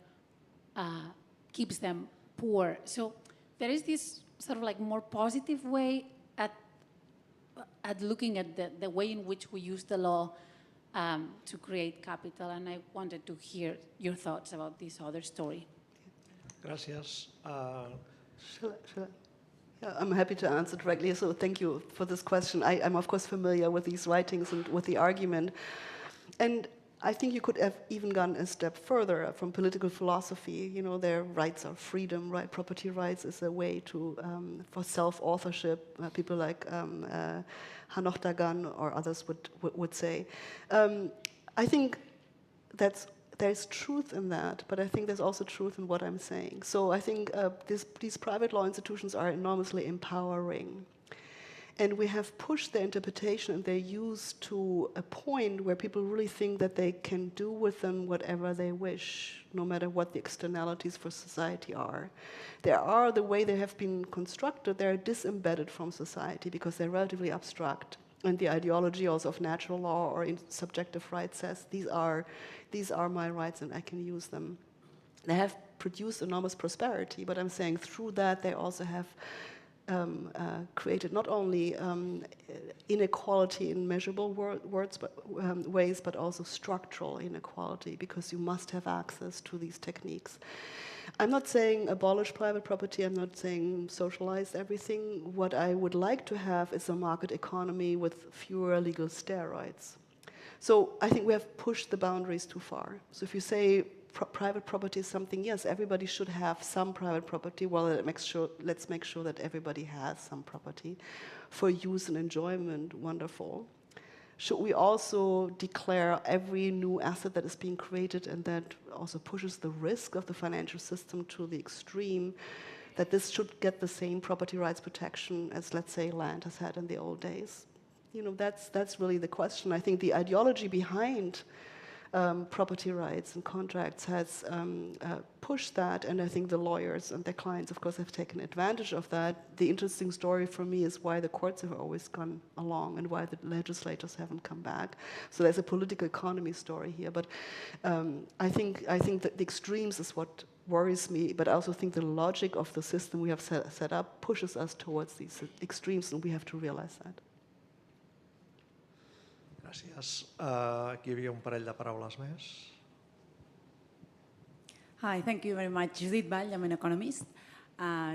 Speaker 3: keeps them poor. So there is this sort of like more positive way at looking at the way in which we use the law to create capital, and I wanted to hear your thoughts about this other story.
Speaker 1: Gràcies.
Speaker 2: Shall I? Yeah, I'm happy to answer directly, so thank you for this question. I'm of course familiar with these writings and with the argument, and I think you could have even gone a step further from political philosophy. You know, their rights are freedom, right? Property rights is a way to for self-authorship. People like Hanoch Dagan or others would say. I think there's truth in that, but I think there's also truth in what I'm saying. So I think these private law institutions are enormously empowering. And we have pushed their interpretation and their use to a point where people really think that they can do with them whatever they wish, no matter what the externalities for society are. The way they have been constructed, they're disembedded from society because they're relatively abstract. And the ideology also of natural law or subjective rights says, these are my rights and I can use them. They have produced enormous prosperity, but I'm saying through that they also have created not only inequality in measurable ways, but also structural inequality, because you must have access to these techniques. I'm not saying abolish private property, I'm not saying socialize everything. What I would like to have is a market economy with fewer legal steroids. So I think we have pushed the boundaries too far. So if you say private property is something, yes, everybody should have some private property. Well, let's make sure that everybody has some property for use and enjoyment. Wonderful. Should we also declare every new asset that is being created and that also pushes the risk of the financial system to the extreme, that this should get the same property rights protection as, let's say, land has had in the old days? You know, that's really the question. I think the ideology behind property rights and contracts has pushed that, and I think the lawyers and their clients, of course, have taken advantage of that. The interesting story for me is why the courts have always gone along and why the legislators haven't come back. So there's a political economy story here, but I think that the extremes is what worries me, but I also think the logic of the system we have set up pushes us towards these extremes, and we have to realize that.
Speaker 1: Gràcies. Aquí hi havia un parell de paraules més.
Speaker 4: Hi, thank you very much. Judith Vall, I'm an economist,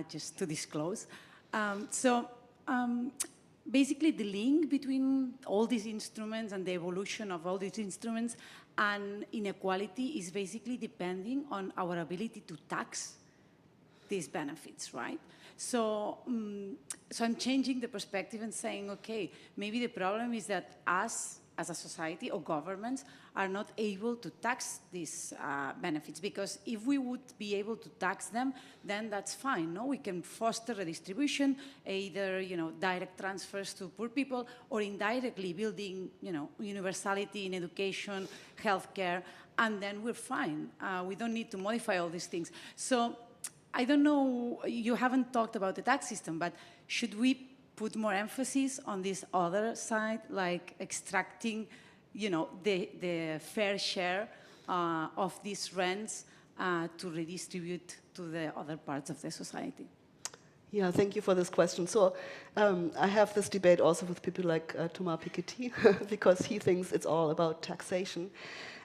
Speaker 4: just to disclose. Basically the link between all these instruments and the evolution of all these instruments and inequality is basically depending on our ability to tax these benefits, right? So I'm changing the perspective and saying, okay, maybe the problem is that us as a society or governments are not able to tax these benefits, because if we would be able to tax them, then that's fine. No, we can foster redistribution, either direct transfers to poor people, or indirectly building universality in education, healthcare, and then we're fine. We don't need to modify all these things. So I don't know, you haven't talked about the tax system, but should we put more emphasis on this other side, like extracting, the fair share of these rents to redistribute to the other parts of the society?
Speaker 2: Yeah, thank you for this question. So I have this debate also with people like Thomas Piketty, because he thinks it's all about taxation.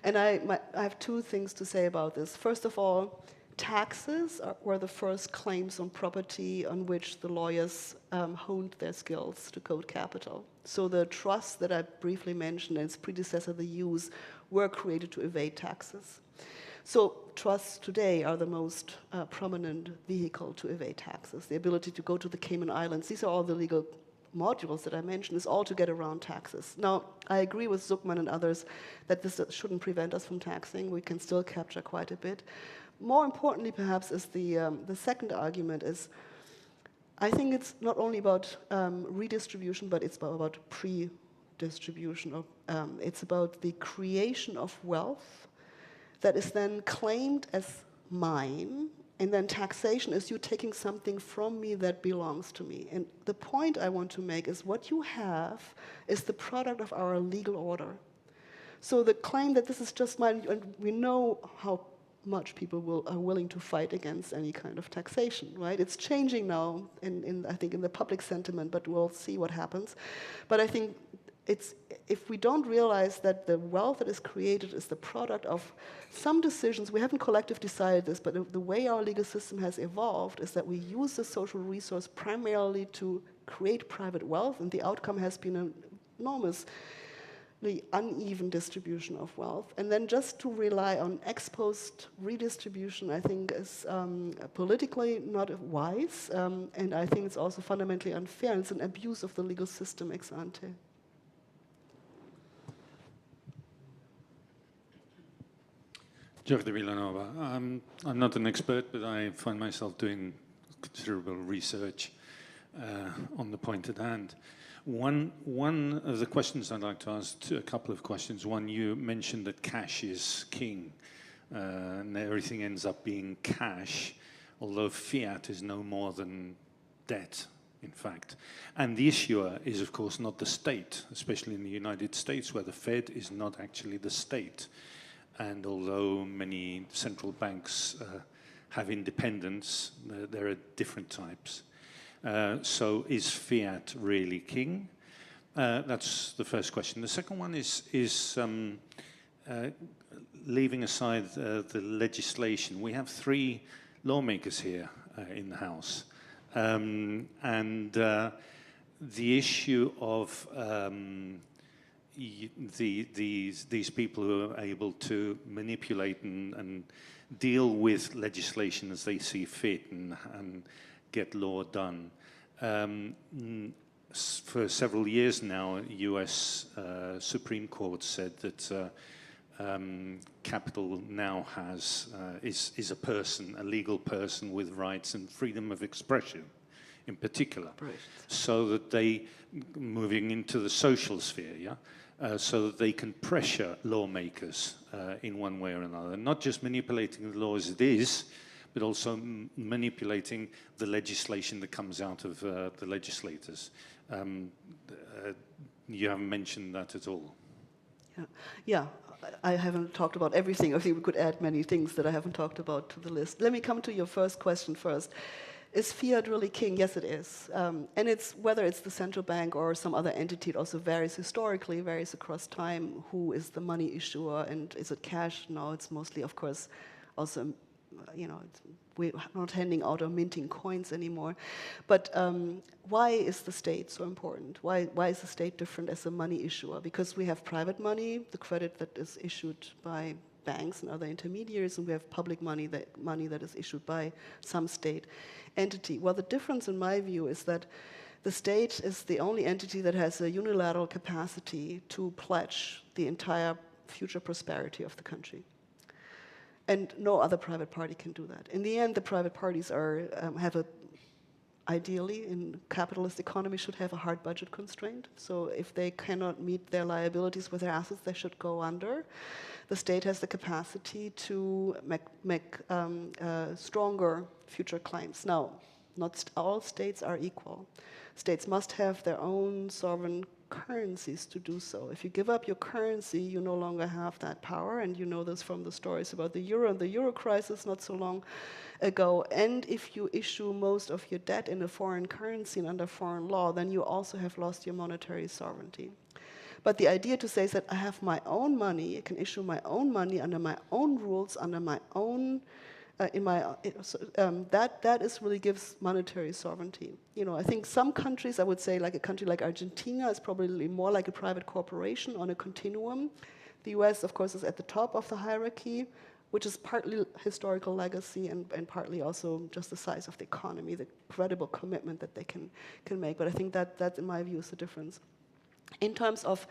Speaker 2: And I have two things to say about this. First of all, taxes were the first claims on property on which the lawyers honed their skills to code capital. So the trusts that I briefly mentioned and its predecessor, the use, were created to evade taxes. So trusts today are the most prominent vehicle to evade taxes. The ability to go to the Cayman Islands, these are all the legal modules that I mentioned, is all to get around taxes. Now, I agree with Zuckman and others that this shouldn't prevent us from taxing. We can still capture quite a bit. More importantly, perhaps, is the second argument is, I think it's not only about redistribution, but it's about pre-distribution. It's about the creation of wealth that is then claimed as mine, and then taxation is you taking something from me that belongs to me. And the point I want to make is what you have is the product of our legal order. So the claim that this is just mine, and we know how much people are willing to fight against any kind of taxation, right? It's changing now, I think, in the public sentiment, but we'll see what happens. But I think if we don't realize that the wealth that is created is the product of some decisions, we haven't collectively decided this, but the way our legal system has evolved is that we use the social resource primarily to create private wealth, and the outcome has been an enormous uneven distribution of wealth. And then just to rely on ex post redistribution, I think, is politically not wise, and I think it's also fundamentally unfair. It's an abuse of the legal system ex ante.
Speaker 5: Jordi Vilanova. I'm not an expert, but I find myself doing considerable research on the point at hand. One of the questions I'd like to ask, a couple of questions. One, you mentioned that cash is king, and everything ends up being cash, although fiat is no more than debt, in fact. And the issuer is, of course, not the state, especially in the United States, where the Fed is not actually the state. And although many central banks have independence, there are different types. So is fiat really king? That's the first question. The second one is leaving aside the legislation. We have 3 lawmakers here in the House. And the issue of these people who are able to manipulate and deal with legislation as they see fit and get law done. For several years now, US Supreme Court said that capital now is a person, a legal person with rights and freedom of expression in particular. Right. So that moving into the social sphere, yeah? so that they can pressure lawmakers in one way or another. Not just manipulating the law as it is, but also manipulating the legislation that comes out of the legislators. You haven't mentioned that at all.
Speaker 2: Yeah, I haven't talked about everything. I think we could add many things that I haven't talked about to the list. Let me come to your first question first. Is fiat really king? Yes, it is. And it's whether it's the central bank or some other entity, it also varies historically, varies across time. Who is the money issuer, and is it cash? No, it's mostly, of course, also, we're not handing out or minting coins anymore. But why is the state so important? Why is the state different as a money issuer? Because we have private money, the credit that is issued by banks and other intermediaries, and we have public money that is issued by some state entity. Well, the difference in my view is that the state is the only entity that has a unilateral capacity to pledge the entire future prosperity of the country. And no other private party can do that. In the end, the private parties ideally, in capitalist economy, should have a hard budget constraint. So if they cannot meet their liabilities with their assets, they should go under. The state has the capacity to make stronger future claims. Now, not all states are equal. States must have their own sovereign currencies to do so. If you give up your currency, you no longer have that power, and you know this from the stories about the euro and the euro crisis not so long ago. And if you issue most of your debt in a foreign currency and under foreign law, then you also have lost your monetary sovereignty. But the idea to say is that I have my own money, I can issue my own money under my own rules, under my own that is really gives monetary sovereignty. I think some countries, I would say, like a country like Argentina, is probably more like a private corporation on a continuum. The US, of course, is at the top of the hierarchy, which is partly historical legacy and partly also just the size of the economy, the credible commitment that they can make. But I think that in my view, is the difference. In terms of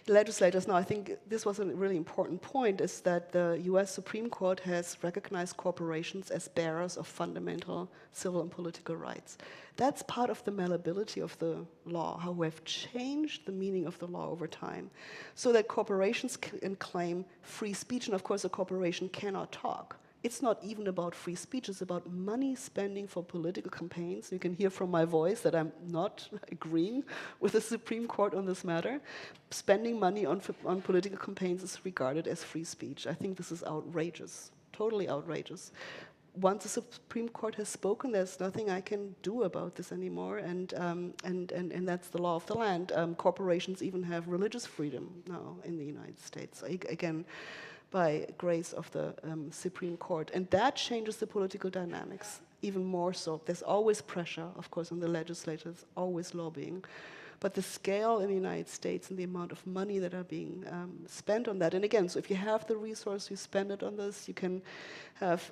Speaker 2: legislators, now I think this was a really important point, is that the US Supreme Court has recognized corporations as bearers of fundamental civil and political rights. That's part of the malleability of the law, how we have changed the meaning of the law over time, so that corporations can claim free speech, and of course a corporation cannot talk. It's not even about free speech, it's about money spending for political campaigns. You can hear from my voice that I'm not agreeing with the Supreme Court on this matter. Spending money on political campaigns is regarded as free speech. I think this is outrageous, totally outrageous. Once the Supreme Court has spoken, there's nothing I can do about this anymore, and that's the law of the land. Corporations even have religious freedom now in the United States. Again, by grace of the Supreme Court. And that changes the political dynamics even more so. There's always pressure, of course, on the legislators, always lobbying. But the scale in the United States and the amount of money that are being spent on that, and again, so if you have the resource, you spend it on this, you can have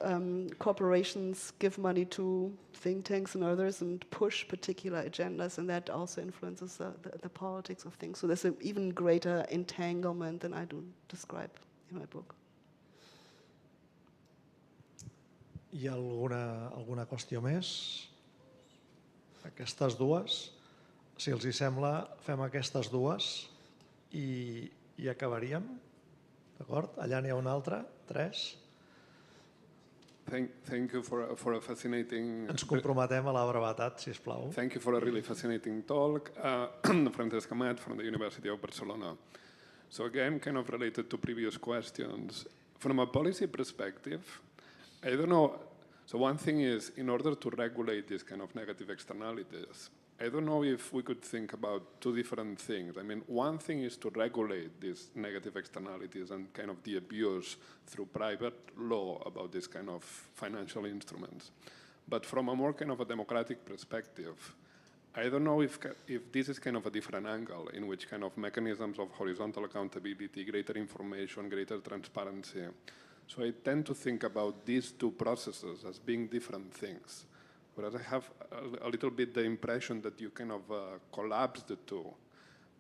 Speaker 2: corporations give money to think tanks and others and push particular agendas, and that also influences the politics of things. So there's an even greater entanglement than I do describe in my book.
Speaker 1: Hi ha alguna qüestió més? Aquestes dues. Si els hi sembla, fem aquestes dues i acabaríem. D'acord? Allà n'hi ha una altra. 3.
Speaker 6: Thank you for a fascinating...
Speaker 1: Ens comprometem a la brevetat, sisplau.
Speaker 6: Thank you for a really fascinating talk. Francesc Amat from the University of Barcelona. So again, kind of related to previous questions. From a policy perspective, I don't know, so one thing is, in order to regulate these kind of negative externalities, I don't know if we could think about two different things. I mean, one thing is to regulate these negative externalities and kind of the abuse through private law about this kind of financial instruments. But from a more kind of a democratic perspective, I don't know if this is kind of a different angle in which kind of mechanisms of horizontal accountability, greater information, greater transparency. So I tend to think about these two processes as being different things. Whereas I have a little bit the impression that you kind of collapse the two.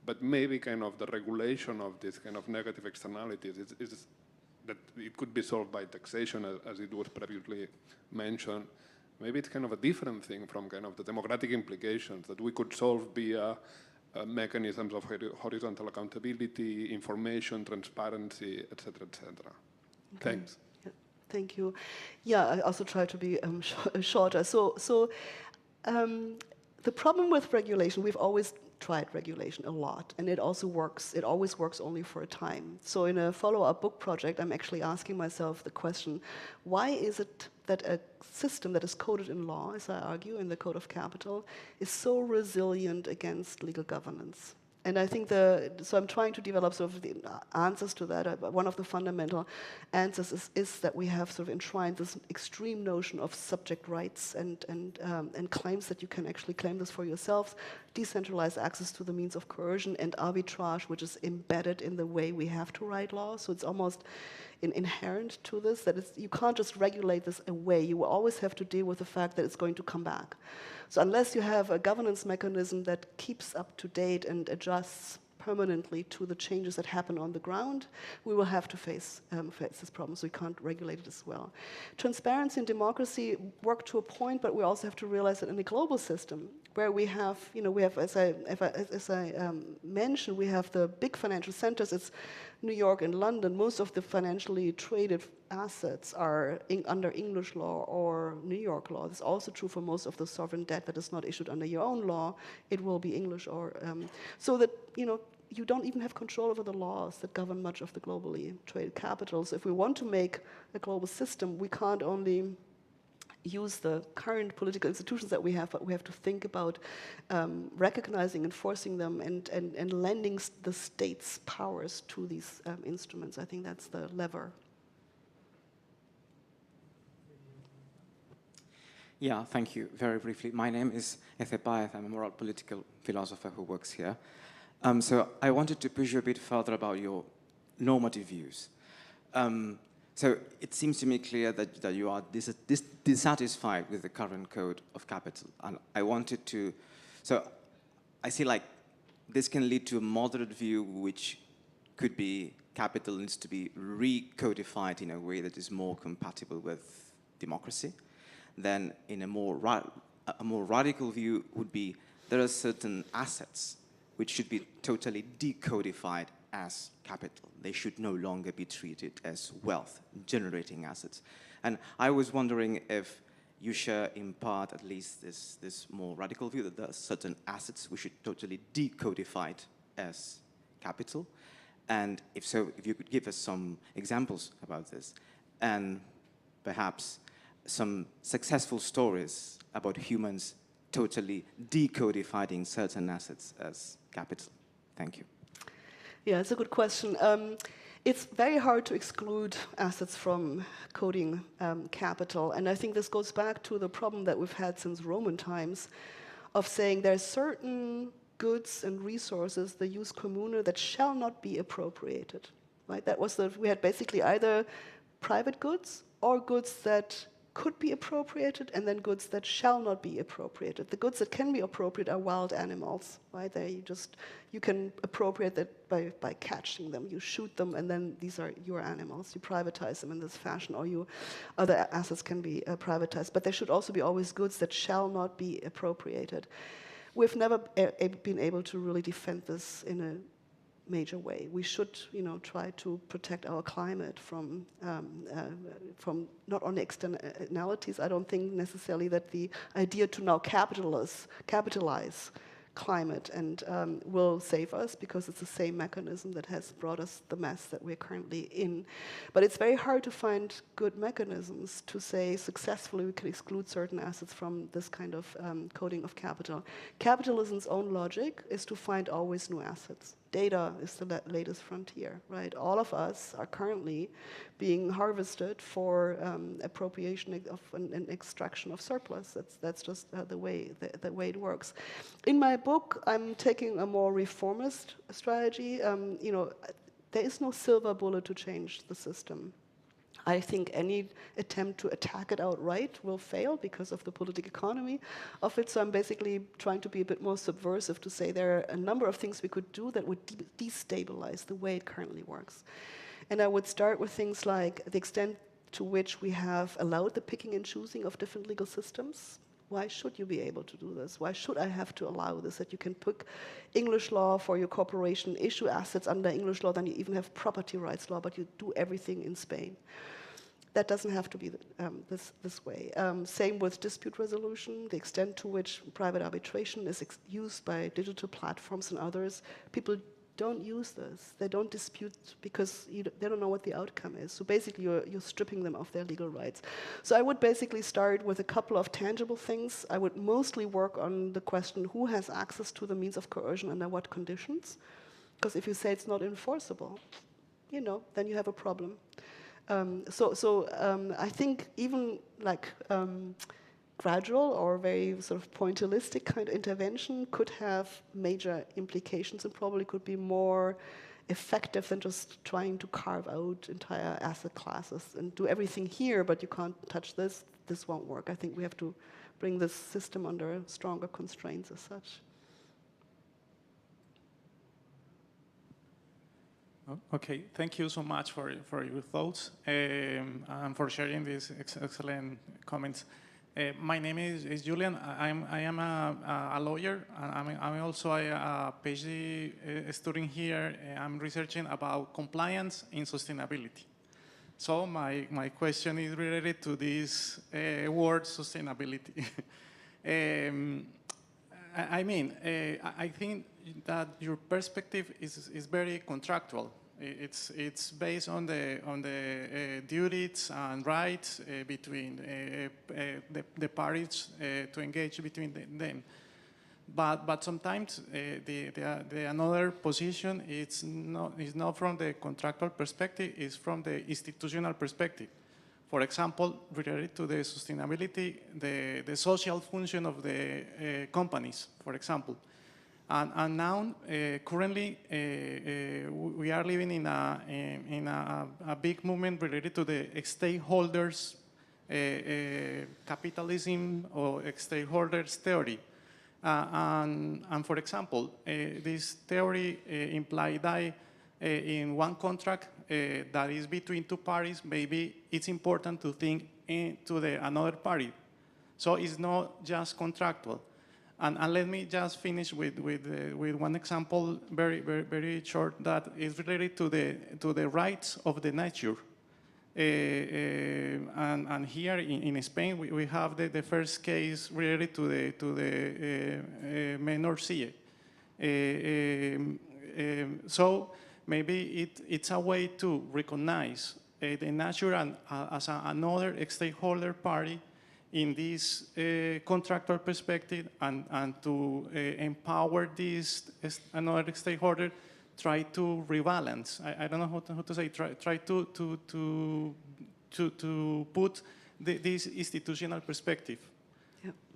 Speaker 6: But maybe kind of the regulation of these kind of negative externalities is that it could be solved by taxation, as it was previously mentioned. Maybe it's kind of a different thing from kind of the democratic implications that we could solve via mechanisms of horizontal accountability, information, transparency, etc., etc.
Speaker 2: Okay.
Speaker 6: Thanks.
Speaker 2: Yeah, thank you. Yeah, I also try to be shorter. The problem with regulation, we've always tried regulation a lot, and it also works. It always works only for a time. So in a follow-up book project, I'm actually asking myself the question, why is it that a system that is coded in law, as I argue, in the Code of Capital, is so resilient against legal governance? And I think so I'm trying to develop sort of the answers to that. One of the fundamental answers is that we have sort of enshrined this extreme notion of subject rights and claims that you can actually claim this for yourselves, decentralized access to the means of coercion, and arbitrage, which is embedded in the way we have to write law. So it's almost inherent to this, that you can't just regulate this away. You will always have to deal with the fact that it's going to come back. So unless you have a governance mechanism that keeps up to date and adjusts permanently to the changes that happen on the ground, we will have to face this problem, so we can't regulate it as well. Transparency and democracy work to a point, but we also have to realize that in a global system, where we have, as I mentioned, we have the big financial centers. It's New York and London. Most of the financially traded assets are under English law or New York law. It's also true for most of the sovereign debt that is not issued under your own law. It will be English or so that you don't even have control over the laws that govern much of the globally traded capital. So if we want to make a global system, we can't only use the current political institutions that we have, but we have to think about recognizing, enforcing them, and lending the state's powers to these instruments. I think that's the lever.
Speaker 7: Yeah, thank you. Very briefly, my name is Josep. I'm a moral political philosopher who works here. So I wanted to push you a bit further about your normative views. So it seems to me clear that you are dissatisfied with the current code of capital. And I wanted to, so I see like this can lead to a moderate view which could be capital needs to be recodified in a way that is more compatible with democracy. Then in a more radical view would be there are certain assets which should be totally decodified as capital. They should no longer be treated as wealth-generating assets. And I was wondering if you share in part at least this more radical view that there are certain assets we should totally decodified as capital. And if so, if you could give us some examples about this. And perhaps some successful stories about humans totally decodifying certain assets as capital. Thank you.
Speaker 2: Yeah, it's a good question. It's very hard to exclude assets from coding capital, and I think this goes back to the problem that we've had since Roman times of saying there's certain goods and resources, the jus commune, that shall not be appropriated. Right? That was we had basically either private goods or goods that could be appropriated, and then goods that shall not be appropriated. The goods that can be appropriated are wild animals, right? You can appropriate that by catching them. You shoot them, and then these are your animals. You privatize them in this fashion, or other assets can be privatized. But there should also be always goods that shall not be appropriated. We've never been able to really defend this in a major way. We should, try to protect our climate from not only externalities. I don't think necessarily that the idea to now capitalize climate and will save us, because it's the same mechanism that has brought us the mess that we're currently in. But it's very hard to find good mechanisms to say successfully we can exclude certain assets from this kind of coding of capital. Capitalism's own logic is to find always new assets. Data is the latest frontier, right? All of us are currently being harvested for appropriation of and extraction of surplus. That's just the way it works. In my book, I'm taking a more reformist strategy. There is no silver bullet to change the system. I think any attempt to attack it outright will fail because of the political economy of it. So I'm basically trying to be a bit more subversive to say there are a number of things we could do that would destabilize the way it currently works. And I would start with things like the extent to which we have allowed the picking and choosing of different legal systems. Why should you be able to do this? Why should I have to allow this? That you can pick English law for your corporation, issue assets under English law, then you even have property rights law, but you do everything in Spain. That doesn't have to be this way. Same with dispute resolution, the extent to which private arbitration is used by digital platforms and others. People don't use this. They don't dispute because they don't know what the outcome is. So basically, you're stripping them of their legal rights. So I would basically start with a couple of tangible things. I would mostly work on the question, who has access to the means of coercion, under what conditions? Because if you say it's not enforceable, then you have a problem. I think even like gradual or very sort of pointillistic kind of intervention could have major implications and probably could be more effective than just trying to carve out entire asset classes and do everything here, but you can't touch this. This won't work. I think we have to bring this system under stronger constraints as such.
Speaker 8: Okay, thank you so much for your thoughts and for sharing these excellent comments. My name is Julian. I am a lawyer. I'm also a PhD student here. I'm researching about compliance in sustainability. So my question is related to this word sustainability. I think that your perspective is very contractual. It's based on the duties and rights between the parties to engage between them. But sometimes the another position is not from the contractual perspective, it's from the institutional perspective. For example, related to the sustainability, the social function of the companies, for example. And now, currently, we are living in a big movement related to the stakeholders capitalism or stakeholders theory. And for example, this theory implies that in one contract that is between two parties, maybe it's important to think into another party. So it's not just contractual. And let me just finish with one example, very short, that is related to the rights of the nature. And here in Spain, we have the first case related to the menor CIE. So maybe it's a way to recognize the nature as another stakeholder party in this contractual perspective, and to empower this another stakeholder, try to rebalance. I don't know how to say. Try to put this institutional perspective.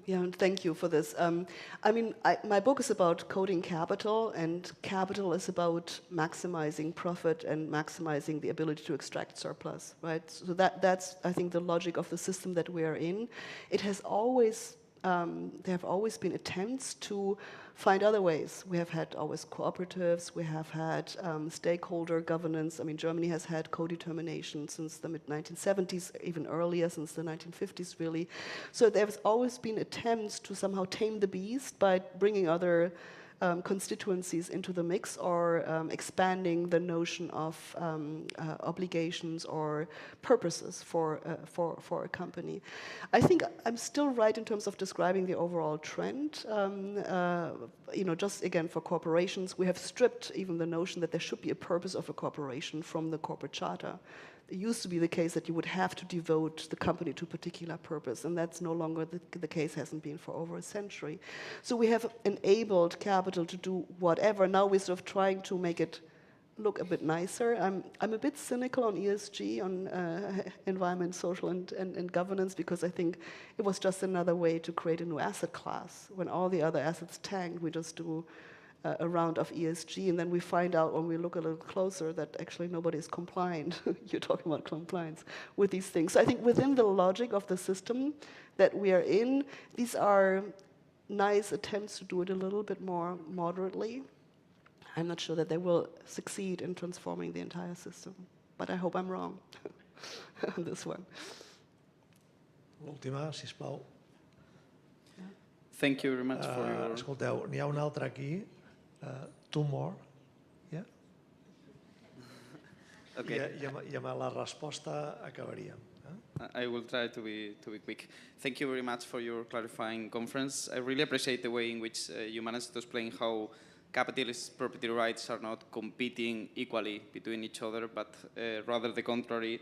Speaker 2: Yeah, and thank you for this. My book is about coding capital, and capital is about maximizing profit and maximizing the ability to extract surplus, right? So that's, I think, the logic of the system that we are in. It has always, there have always been attempts to find other ways. We have had always cooperatives, we have had stakeholder governance. I mean, Germany has had co-determination since the mid-1970s, even earlier, since the 1950s, really. So there's always been attempts to somehow tame the beast by bringing other constituencies into the mix, or expanding the notion of obligations or purposes for a company. I think I'm still right in terms of describing the overall trend. Just again, for corporations, we have stripped even the notion that there should be a purpose of a corporation from the corporate charter. It used to be the case that you would have to devote the company to a particular purpose, and that's no longer the case, hasn't been for over a century. So we have enabled capital to do whatever. Now we're sort of trying to make it look a bit nicer. I'm a bit cynical on ESG, on environment, social, and governance, because I think it was just another way to create a new asset class. When all the other assets tanked, we just do a round of ESG, and then we find out when we look a little closer that actually nobody is compliant. You're talking about compliance with these things. So I think within the logic of the system that we are in, these are nice attempts to do it a little bit more moderately. I'm not sure that they will succeed in transforming the entire system, but I hope I'm wrong on this one.
Speaker 1: L'última, sisplau.
Speaker 9: Thank you very much for your...
Speaker 1: Escolteu, n'hi ha un altre aquí. Two more. Yeah?
Speaker 9: Okay.
Speaker 1: I amb la resposta acabaríem.
Speaker 9: I will try to be quick. Thank you very much for your clarifying conference. I really appreciate the way in which you managed to explain how capitalist property rights are not competing equally between each other, but rather the contrary.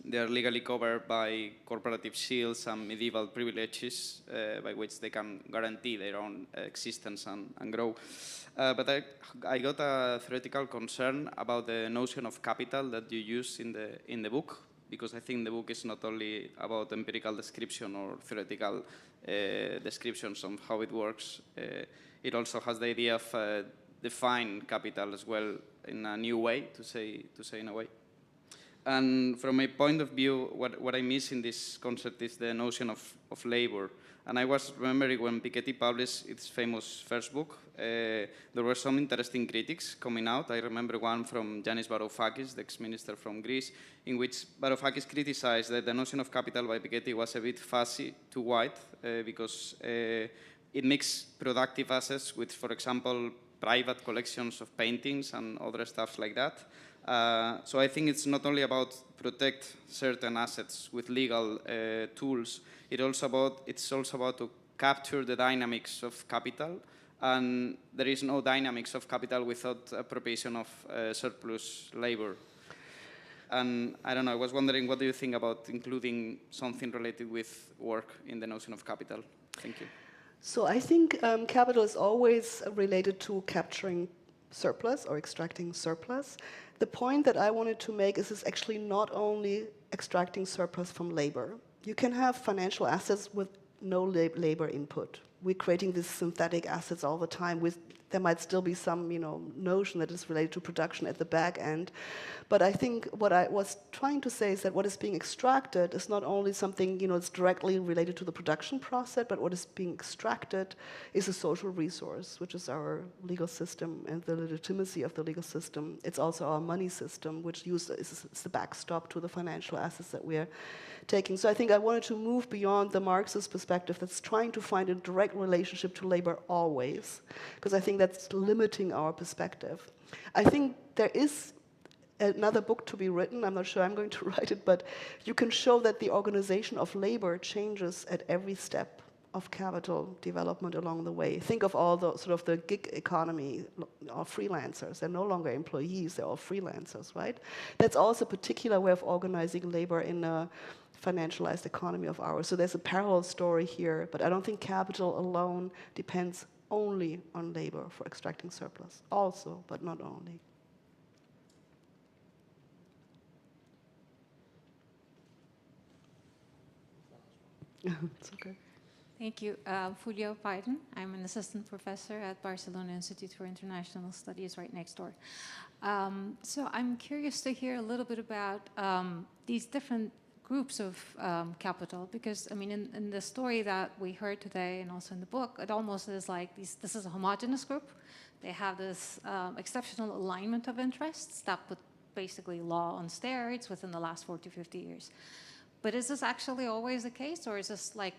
Speaker 9: They are legally covered by corporative shields and medieval privileges by which they can guarantee their own existence and grow. But I got a theoretical concern about the notion of capital that you use in the book, because I think the book is not only about empirical description or theoretical descriptions of how it works. It also has the idea of define capital as well in a new way, to say in a way. And from my point of view, what I miss in this concept is the notion of labor. And I was remembering when Piketty published its famous first book, there were some interesting critics coming out. I remember one from Yanis Varoufakis, the ex-minister from Greece, in which Varoufakis criticized that the notion of capital by Piketty was a bit fuzzy, too wide, because it mixed productive assets with, for example, private collections of paintings and other stuff like that. So I think it's not only about protect certain assets with legal tools, it's also about to capture the dynamics of capital, and there is no dynamics of capital without appropriation of surplus labor. And I don't know, I was wondering, what do you think about including something related with work in the notion of capital? Thank you.
Speaker 2: So I think capital is always related to capturing surplus or extracting surplus. The point that I wanted to make is it's actually not only extracting surplus from labor. You can have financial assets with no labor input. We're creating these synthetic assets all the time. There might still be some notion that is related to production at the back end. But I think what I was trying to say is that what is being extracted is not only something it's directly related to the production process, but what is being extracted is a social resource, which is our legal system and the legitimacy of the legal system. It's also our money system, which is the backstop to the financial assets that we're taking. So I think I wanted to move beyond the Marxist perspective that's trying to find a direct relationship to labor always, because I think that's limiting our perspective. I think there is another book to be written. I'm not sure I'm going to write it, but you can show that the organization of labor changes at every step of capital development along the way. Think of all the sort of the gig economy of freelancers. They're no longer employees, they're all freelancers, right? That's also a particular way of organizing labor in a financialized economy of ours. So there's a parallel story here, but I don't think capital alone depends only on labor for extracting surplus. Also, but not only. It's okay.
Speaker 10: Thank you. Julio Biden. I'm an assistant professor at Barcelona Institute for International Studies right next door. So I'm curious to hear a little bit about these different groups of capital, because I mean, in the story that we heard today and also in the book, it almost is like this is a homogeneous group. They have this exceptional alignment of interests that put basically law on steroids within the last 40, 50 years. But is this actually always the case, or is this like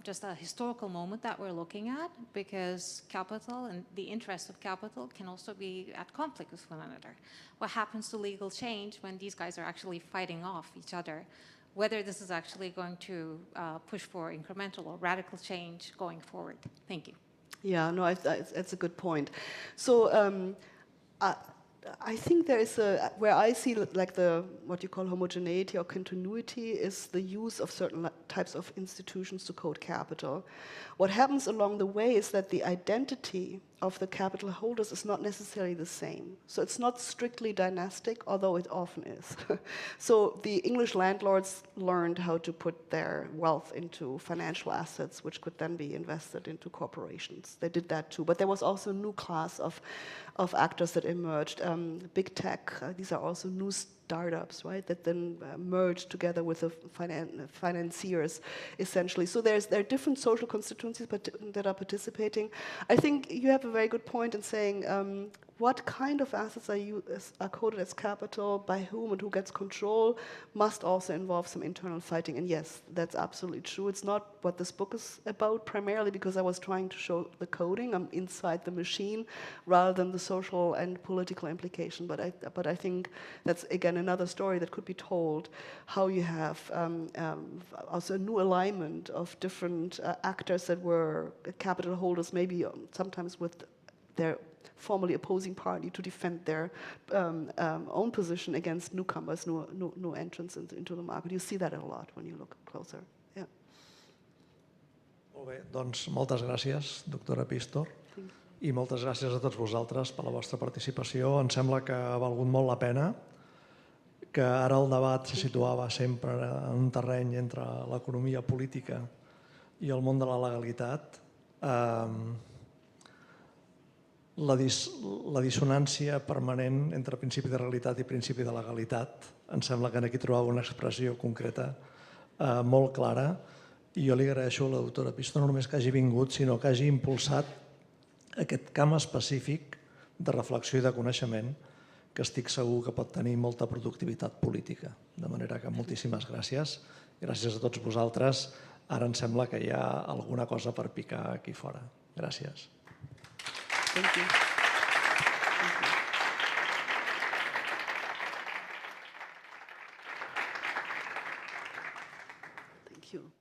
Speaker 10: just a historical moment that we're looking at? Because capital and the interest of capital can also be at conflict with one another. What happens to legal change when these guys are actually fighting off each other? Whether this is actually going to push for incremental or radical change going forward. Thank you.
Speaker 2: Yeah, no, it's a good point. So I think there is where I see like what you call homogeneity or continuity is the use of certain types of institutions to code capital. What happens along the way is that the identity of the capital holders is not necessarily the same. So it's not strictly dynastic, although it often is. So the English landlords learned how to put their wealth into financial assets, which could then be invested into corporations. They did that too. But there was also a new class of actors that emerged. Big tech, these are also new startups, right, that then merge together with the financiers, essentially. So there are different social constituencies that are participating. I think you have a very good point in saying what kind of assets are coded as capital, by whom and who gets control, must also involve some internal fighting. And yes, that's absolutely true. It's not what this book is about primarily, because I was trying to show the coding. I'm inside the machine rather than the social and political implication. But I think that's, again, another story that could be told, how you have also a new alignment of different actors that were capital holders, maybe sometimes with their formerly opposing party, to defend their own position against newcomers, new entrants into the market. You see that a lot when you look closer. Yeah.
Speaker 1: Molt bé, doncs moltes gràcies, doctora Pistor, i moltes gràcies a tots vosaltres per la vostra participació. Em sembla que ha valgut molt la pena, que ara el debat se situava sempre en un terreny entre l'economia política i el món de la legalitat. La dissonància permanent entre principi de realitat i principi de legalitat, em sembla que aquí trobava una expressió concreta molt clara, i jo li agraeixo a la doctora Pistor no només que hagi vingut, sinó que hagi impulsat aquest camp específic de reflexió i de coneixement, que estic segur que pot tenir molta productivitat política. De manera que moltíssimes gràcies. Gràcies a tots vosaltres. Ara em sembla que hi ha alguna cosa per picar aquí fora. Gràcies.
Speaker 2: Thank you. Thank you.